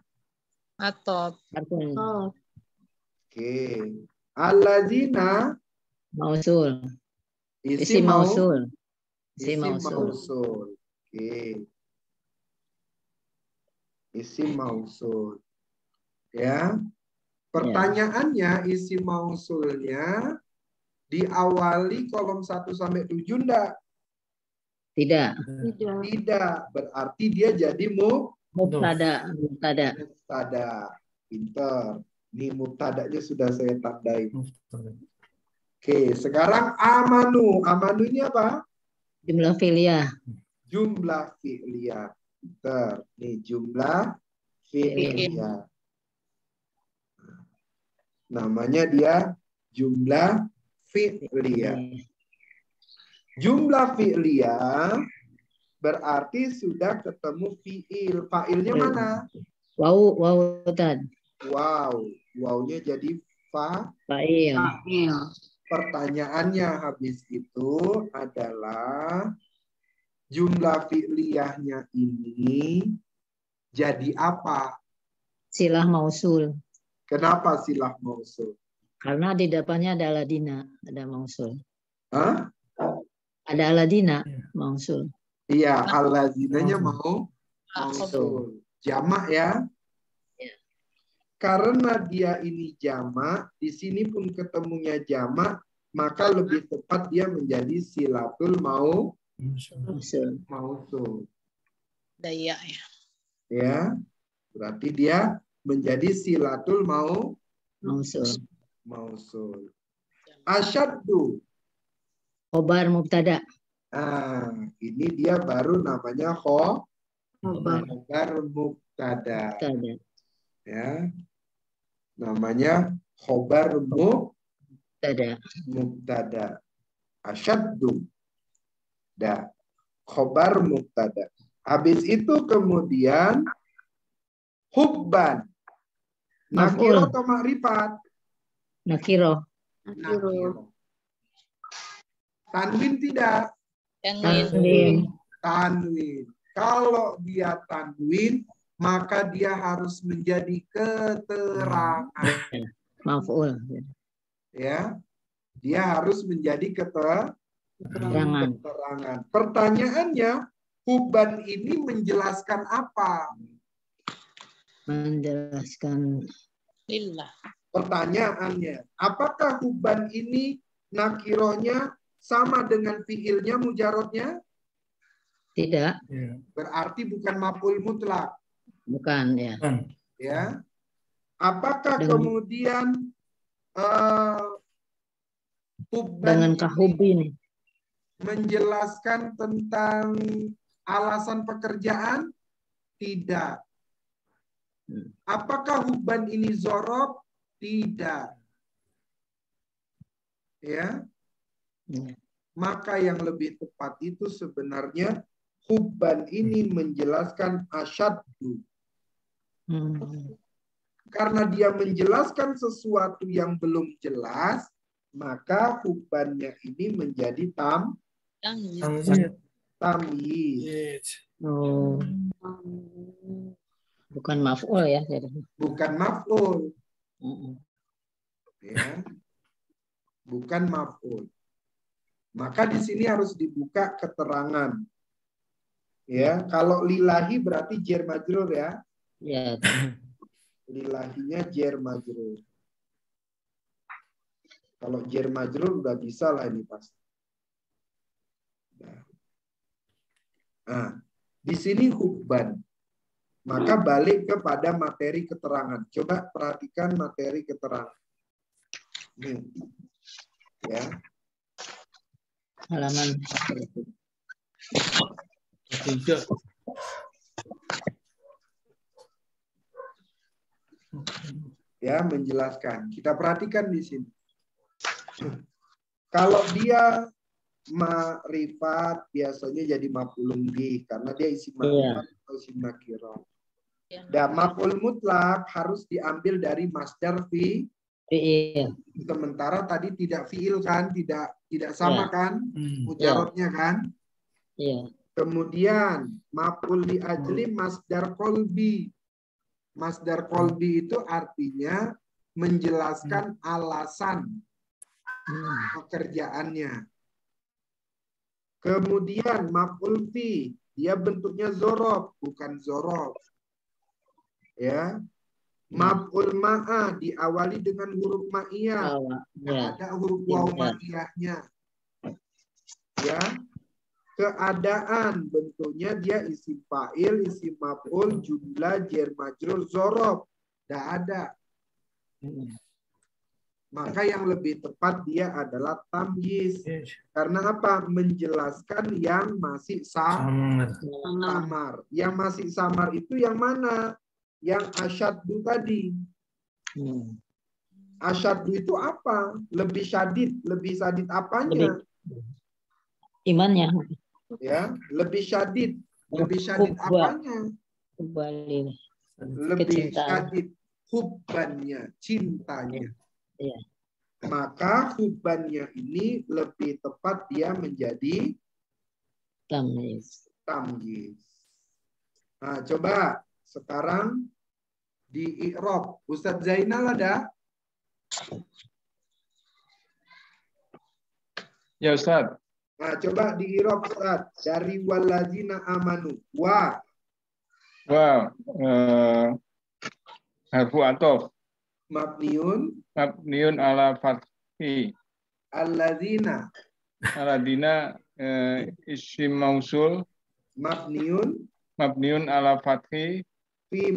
Atau. Harfun Oke. Allazina mausul. isim Isim mausul. Isim Isim mausul. mausul. Oke. Isim mausul. Ya. Pertanyaannya isim mausulnya diawali kolom 1 sampai 7 enggak? Tidak. Tidak. Tidak. Berarti dia jadi Mubtada. mubtada. Pinter. Ini mubtadanya sudah saya tandai. Oke, sekarang amanu. Amanu ini apa? Jumlah fi'liyah. Jumlah fi'liyah. Pinter. Nih jumlah fi'liyah. Namanya dia jumlah fi'liyah. Jumlah fi'liyah berarti sudah ketemu fi'il. Fa'ilnya mana? Wow Tad. Wow. Wownya jadi Fa'il. Pertanyaannya habis itu adalah jumlah fi'liyahnya ini jadi apa? Silah mausul. Kenapa silah mausul? Karena di depannya ada aladina. Ada mausul. Hah? Ada aladina. Mausul. Iya, alazinanya mausul. Jamak ya. Karena dia ini jamak, di sini pun ketemunya jamak, maka lebih tepat dia menjadi silatul Mausul. mausul. Daya ya. Ya, berarti dia menjadi silatul Mausul. mausul. Asyaddu. Khobar mubtada. Ini dia baru namanya Khobar khobar mubtada. mubtada. Ya. Namanya khobar mubtada. Asyaddu. Khobar mubtada. Habis itu kemudian hubban. Nakiro atau ma'rifat? Nakiro. Nakiro. Tanwin tidak? Tanwin. Kalau dia tanwin, maka dia harus menjadi keterangan. Maf'ul. Ya. Dia harus menjadi Keterangan. Pertanyaannya, hubban ini menjelaskan apa? Menjelaskan Lillah. Pertanyaannya, apakah hubban ini nakirohnya sama dengan fiilnya mujarodnya? tidak. Berarti bukan maf'ul mutlak. Bukan ya. Ya. Apakah Dengan- kemudian hubban Dengan ini kahubi nih. menjelaskan tentang alasan pekerjaan? Tidak. Apakah hubban ini zorob? Tidak. Ya. Maka yang lebih tepat itu sebenarnya hubban ini menjelaskan asyaddu. Karena dia menjelaskan sesuatu yang belum jelas, maka hubbannya ini menjadi Tamyiz. Oh, bukan maf'ul ya. Bukan maf'ul. Mm-mm. Ya. Bukan maf'ul. Maka di sini harus dibuka keterangan. Ya, kalau lillahi berarti jar majrur ya. Ya. Lillahinya jar majrur. Kalau jar majrur udah bisa lah ini pasti. Nah, di sini hubban. Maka balik kepada materi keterangan. Coba perhatikan materi keterangan. Nih. Ya. Halaman 3. Ya, menjelaskan. Kita perhatikan di sini. Kalau dia ma'rifat biasanya jadi maf'ulun bih karena dia isi ma'rifat atau isi nakirah. Dan maf'ul mutlak harus diambil dari masdar fi. Sementara tadi tidak fiil kan, tidak sama kan mujarotnya kan. Iya. Kemudian maf'ul li ajli masdar qalbi. Masdar qalbi itu artinya menjelaskan alasan pekerjaannya. Kemudian maf'ul fi, dia bentuknya zorof, bukan zorof. Ya. Maf'ul ma'a diawali dengan huruf ma'iyah. Ada huruf waw ma'iyahnya. Ya. Keadaan bentuknya dia isim fa'il, isim maf'ul, jumlah, jar majrur, zorof. Tidak ada. Maka yang lebih tepat dia adalah tamyiz. Karena apa? Menjelaskan yang masih samar. Yang masih samar itu yang mana? Yang asyaddu tadi. Asyaddu itu apa? Lebih syadid. Lebih syadid apanya? Imannya. Ya, lebih syadid. Lebih syadid apanya? Lebih syadid hubbannya, cintanya. Ya. Maka hubbannya ini lebih tepat dia menjadi tamyiz. Nah, coba sekarang di i'rab. Ustadz Zainal ada? Ya Ustadz. Nah, coba di i'rab Ustadz. Dari walladzina amanu. Harfu atof. Mabniun ala fathi. Alladzina isim mausul. Mabniun ala fathi. Fi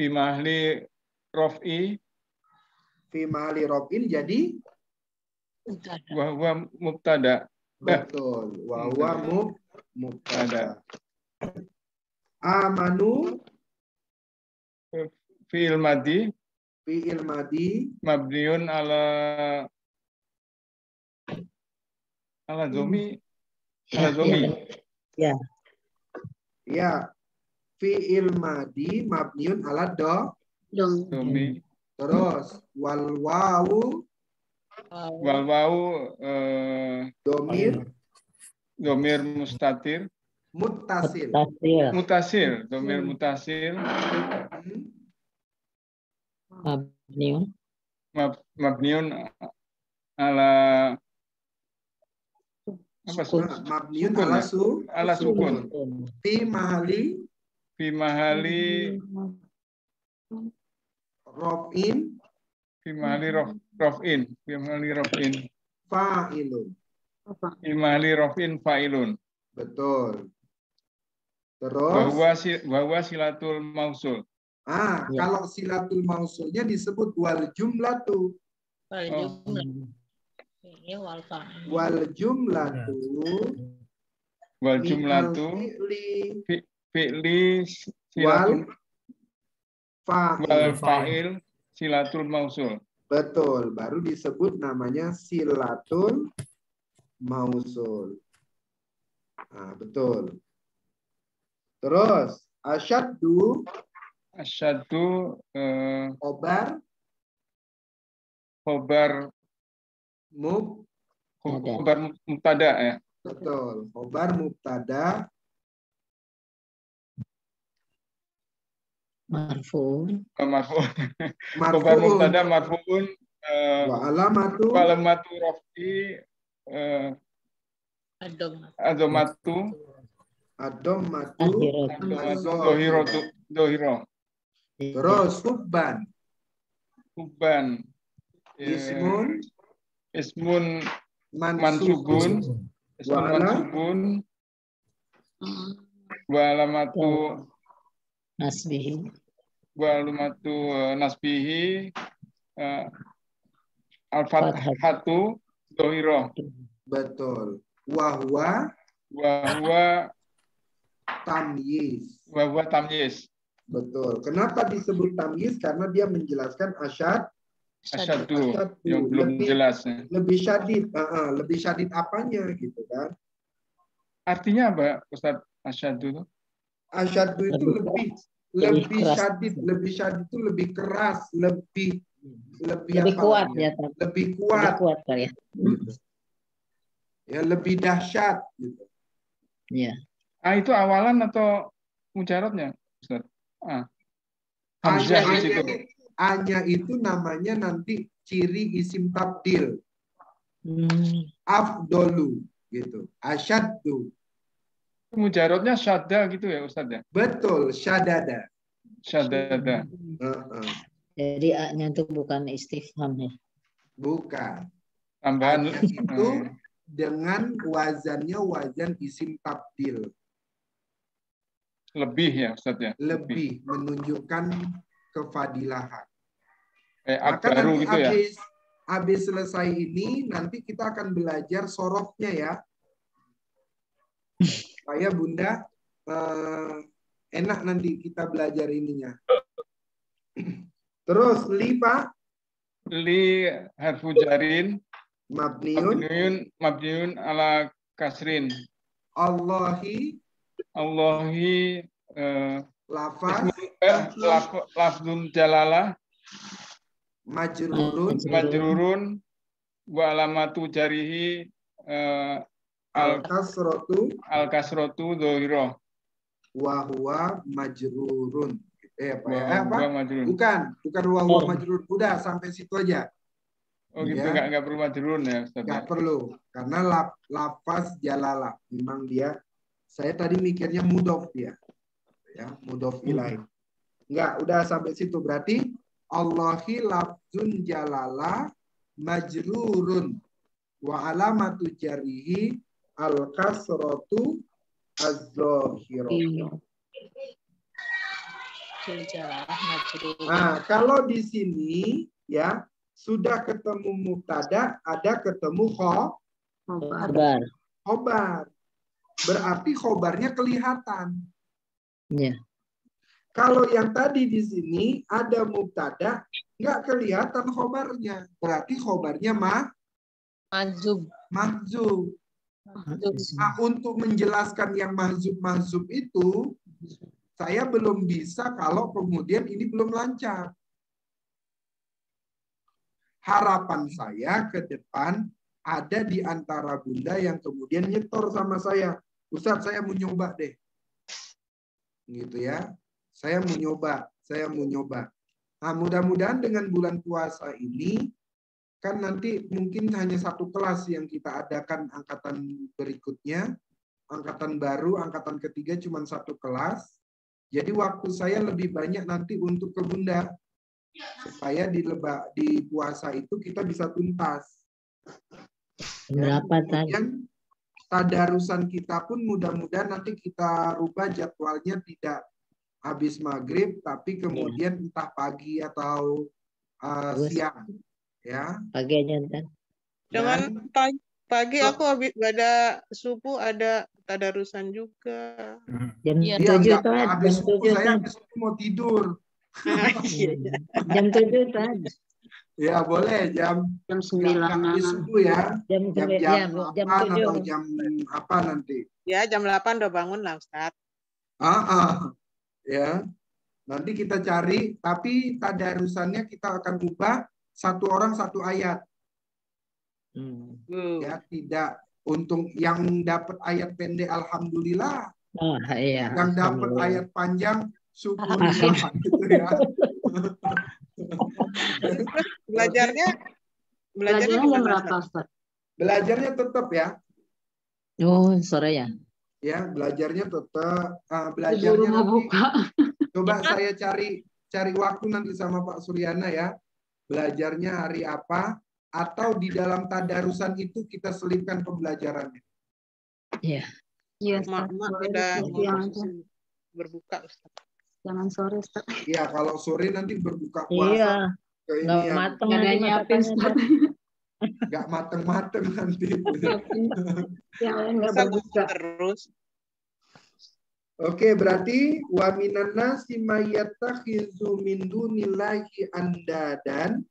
mahali rof'i. Fi mahali rof'in jadi Wahwa mubtada. Betul. Wahwa mubtada. Amanu Fi'il madi. Mabniun ala zomi. Ya. Ya. Fi'il madi mabniun ala domi. Terus wal wawu domir mustatir. Mutasil. Domir mutasil. Mabniun ala apa? Mabniun ala sukun. Fi mahali rof'in. Fi mahali rof'in. Fa'ilun. Fi mahali rof'in fa'ilun. Betul. Terus bahwa silatul mausul. Kalau silatul mausulnya disebut wal jumlatu. Wal jumlatu fi'li silatul fa'il silatul mausul. Betul, baru disebut namanya silatul mausul. Nah, betul. Terus asyaddu khobar mubtada ya. Betul. Khobar mubtada Marfu'un. Marfu'un. Khobar mubtada marfu'un. Wa alamatu Raf'i Adom. adomatu dohiro. Terus hubban. Hubban. Ismun mansubun. Wa alamatu Nasbihi. Nasbihi al-fathatu dohiro. Betul. Wahwa tamyiz. Betul. Kenapa disebut tamyiz? Karena dia menjelaskan asyadu yang belum jelas. Lebih syadid. Lebih syadid apanya gitu kan? Artinya apa, Ustaz, asyadu itu? Asyadu itu lebih syadid. Lebih syadid itu lebih keras, lebih kuat ya. Lebih kuat kali ya. Ya, lebih dahsyat gitu. Iya. Itu awalan atau mujarabnya, Ustaz? Hamzah di situ. A-nya itu namanya nanti ciri isim tabdil. Afdolu gitu. Asyaddu. Mujarabnya syadda gitu ya, Ustaz ya? Betul, syadada. Jadi A-nya itu bukan istifham ya. Bukan. Tambahan itu dengan wazannya wazan isim tabdil. Lebih ya, Ustaz ya? Lebih menunjukkan kefadilahan. Maka nanti gitu ya? habis selesai ini nanti kita akan belajar sorofnya ya. Supaya Bunda enak nanti kita belajar ininya. Terus li Pak? Li harfu jarin mabniun ala kasrin. Allahi lafzun jalalah majrurun wa alamatu jarihi al kasrotu dohiro wa huwa majrurun. Bukan wa huwa majrurun. Udah sampai situ aja. Oh gitu, nggak perlu majrurun ya, Ustaz? Nggak perlu, karena lafaz jalalah memang dia. Saya tadi mikirnya mudhof dia, ya mudhof ilaih. Nggak, udah sampai situ berarti Allahi lafzun jalalah majrurun wa alamatu jarihi al kasratu az-zahirah. Nah, kalau di sini ya sudah ketemu mubtada, ada ketemu khobar. Berarti khobarnya kelihatan. Ya. Kalau yang tadi di sini ada mubtada, nggak kelihatan khobarnya. Berarti khobarnya mahzub. Nah, untuk menjelaskan yang mahzub itu, saya belum bisa kalau kemudian ini belum lancar. Harapan saya ke depan ada di antara Bunda yang kemudian nyetor sama saya. Ustaz, saya mau nyoba deh. Gitu ya. Saya mau nyoba. Nah, mudah-mudahan dengan bulan puasa ini, kan nanti mungkin hanya satu kelas yang kita adakan angkatan berikutnya. Angkatan baru, angkatan ketiga cuma satu kelas. Jadi waktu saya lebih banyak nanti untuk ke Bunda. Supaya di puasa itu kita bisa tuntas. Berapa tadi? Tadarusan kita pun mudah-mudahan nanti kita rubah jadwalnya tidak habis maghrib, tapi kemudian entah pagi atau siang. Ya. Pagi aja ntar. Jangan pagi aku habis pada subuh ada tadarusan juga. Jam 7 tadi. Habis subuh saya habis subuh mau tidur. Jam 7 tadi. Ya boleh jam 9 subuh ya. Jam 8 atau jam apa nanti? Ya jam 8 udah bangun lah Ustaz. Ya. Nanti kita cari, tapi tadarusannya kita akan ubah satu orang satu ayat. Ya, Untung yang dapat ayat pendek alhamdulillah, Oh iya. yang dapat Alhamdulillah. ayat panjang syukurillah gitu ya. Terus belajarnya Belajarnya jam gimana, berapa, Ustaz? Ustaz? Belajarnya tetap ya. Oh sore ya. Ya, belajarnya tetap Keburu belajarnya mau nanti buka. coba saya cari waktu nanti sama Pak Suryana ya. Belajarnya hari apa atau di dalam tadarusan itu kita selipkan pembelajarannya. Iya. Iya, Mak Ustaz. udah Siang aja. berbuka, Ustaz. Jangan sore, Ustaz. Iya, kalau sore nanti berbuka puasa Iya. ke ini Nggak yang mateng Nggak ada nanti yang nyiapin, masakannya. Ustaz. nggak mateng-mateng nanti. Yang lain nggak Masa berbuka. terus? Oke, berarti wa minan nasi mayyattakhizu min dunillahi andadan,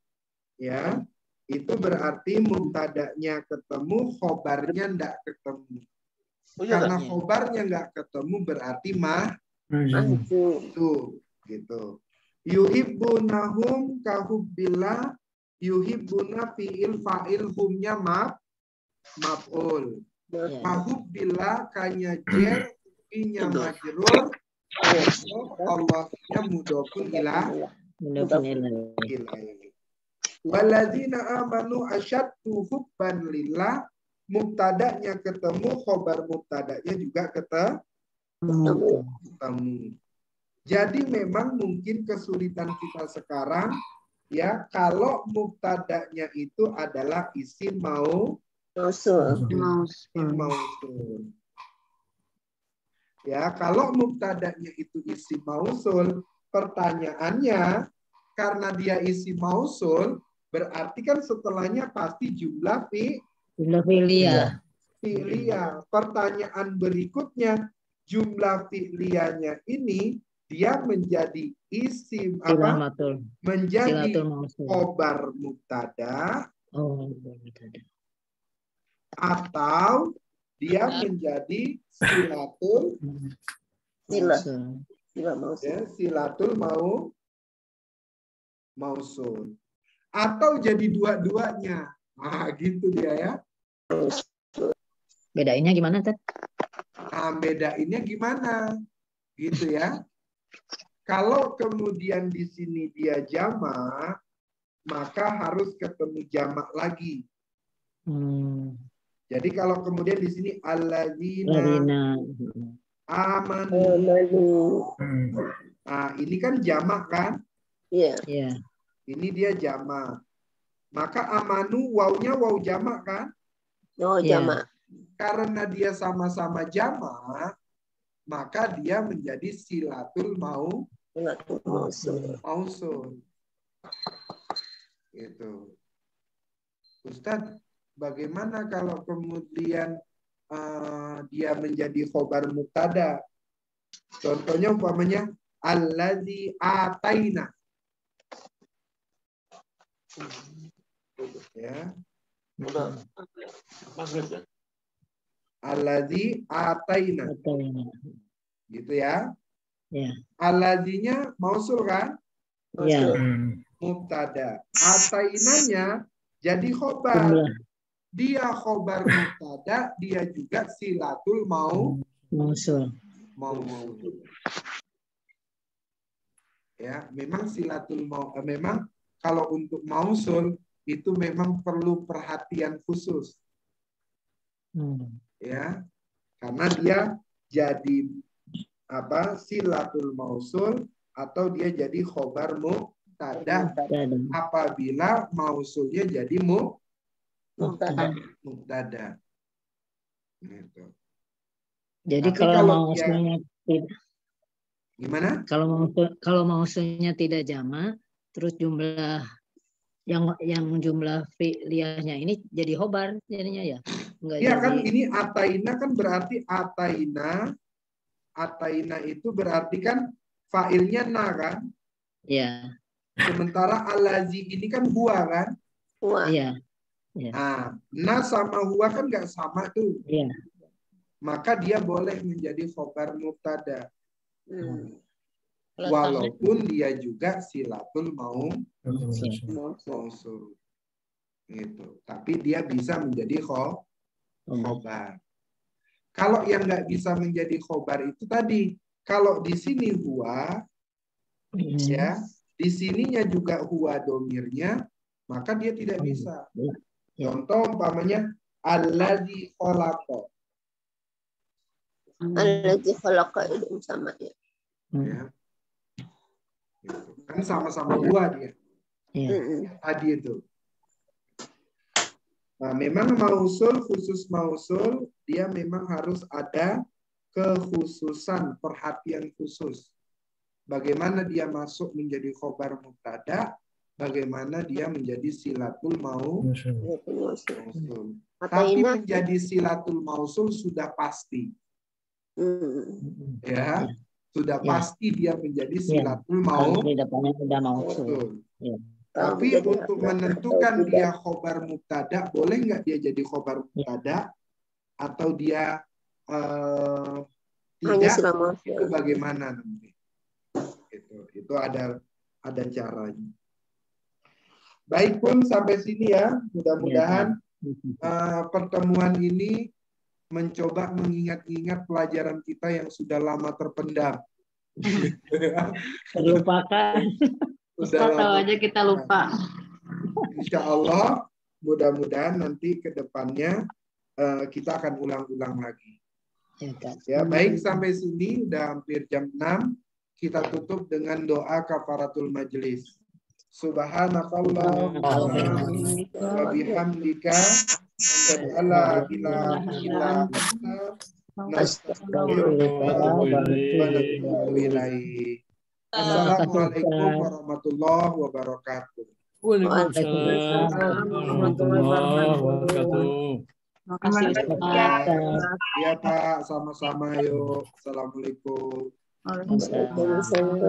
ya. Itu berarti mubtada'nya ketemu, khobarnya enggak ketemu. Oh, iya, Karena Kak? khobarnya enggak ketemu berarti Maju. tuh gitu. Yuhibbunahum kahubbillah, yuhibbuna fi'il fa'il humnya maf'ul. Iya. Kahubbillah kanya jer fi'nya majrur, Allahnya mudhofun ilah Mudah-mudahan. ilaih. Walladzina amanu asyaddu hubban lillah, mubtada'nya ketemu, khobar mubtada'nya juga ketemu. Jadi memang mungkin kesulitan kita sekarang ya kalau mubtada'nya itu adalah isim Mausul. mausul. Ya, kalau mubtada'nya itu isim mausul, pertanyaannya karena dia isim mausul, berarti kan setelahnya pasti jumlah Jumlah fi'liyah. fi'liyah. Pertanyaan berikutnya, jumlah fi'liyahnya ini dia menjadi isim Silamatul. menjadi Silatul mausul. khobar mubtada Oh, betul. atau dia menjadi silatul Sila. Mausul. Sila mausul. ya, silatul mausul atau jadi dua-duanya. Nah, gitu dia ya. Bedainnya gimana, Ted? Nah, bedainnya gimana? Gitu ya. Kalau kemudian di sini dia jamak, maka harus ketemu jamak lagi. Jadi kalau kemudian di sini alladzina Ladina. amanu. Nah, ini kan jamak kan? Iya. Iya. Ini dia jamak. Maka amanu wawnya waw jamak kan? Oh, Iya. jamak. Karena dia sama-sama jamak, maka dia menjadi silatul Mausul. mausul. Gitu. Ustadz, bagaimana kalau kemudian dia menjadi khobar mubtada? Contohnya umpamanya allazi ataina. Ya. Udah. Maghrib ya? Allazi ataina. Betul. Gitu ya. Ya. Allazinya mausul kan? Iya. Mubtada. Atainanya jadi khobar. Jumlah Dia khobar mubtada, dia juga silatul mausul. mausul. Ya, memang silatul memang kalau untuk mausul itu memang perlu perhatian khusus. Ya. Karena dia jadi silatul mausul atau dia jadi khobar mubtada apabila mausulnya jadi mubtada. Gitu. Jadi Tapi kalau kalau mausulnya tidak, gimana? kalau mausulnya tidak jamak, terus jumlah yang jumlah fi'liyahnya ini jadi khobar jadinya ya? Enggak Iya jadi. kan ini ataina kan berarti ataina itu berarti kan fa'ilnya na kan? Iya. Sementara alazi ini kan huwa kan? Iya. Nah, na sama huwa kan nggak sama tuh. Iya. Maka dia boleh menjadi khobar mubtada. Kalau Walaupun dia juga silatul mausul. Gitu. Tapi dia bisa menjadi khobar. Kalau yang nggak bisa menjadi khobar itu tadi, kalau di sini huwa, ya, di sininya juga huwa domirnya, maka dia tidak bisa. Contoh umpamanya alladzi khalaqa. Alladzi khalaqa itu sama ya. Ya. Kan sama-sama huwa dia. Tadi itu. Nah, memang mausul, khusus mausul, dia memang harus ada kekhususan, perhatian khusus. Bagaimana dia masuk menjadi khobar mubtada, bagaimana dia menjadi silatul mausul. Tapi menjadi silatul mausul sudah pasti. Ya, sudah pasti dia menjadi silatul mausul. Tapi untuk menentukan dia khobar mubtada, boleh nggak dia jadi khobar mubtada atau dia tidak? Itu bagaimana nanti? Itu ada caranya. Baik pun sampai sini ya. Mudah-mudahan pertemuan ini mencoba mengingat-ingat pelajaran kita yang sudah lama terpendam. Terlupakan. Ustaz tahu aja kita lupa. Insya Allah mudah-mudahan nanti ke depannya kita akan ulang-ulang lagi. Ya, baik sampai sini udah hampir jam 6. Kita tutup dengan doa kafaratul majelis. Subhanakallah wa bihamdika asyhadu an la ilaha illa anta nastaghfiruka wa natubu ilaik. Assalamualaikum warahmatullahi wabarakatuh. Waalaikumsalam warahmatullahi wabarakatuh. Terima kasih. Ya Pak, sama-sama yuk. Assalamualaikum. Waalaikumsalam.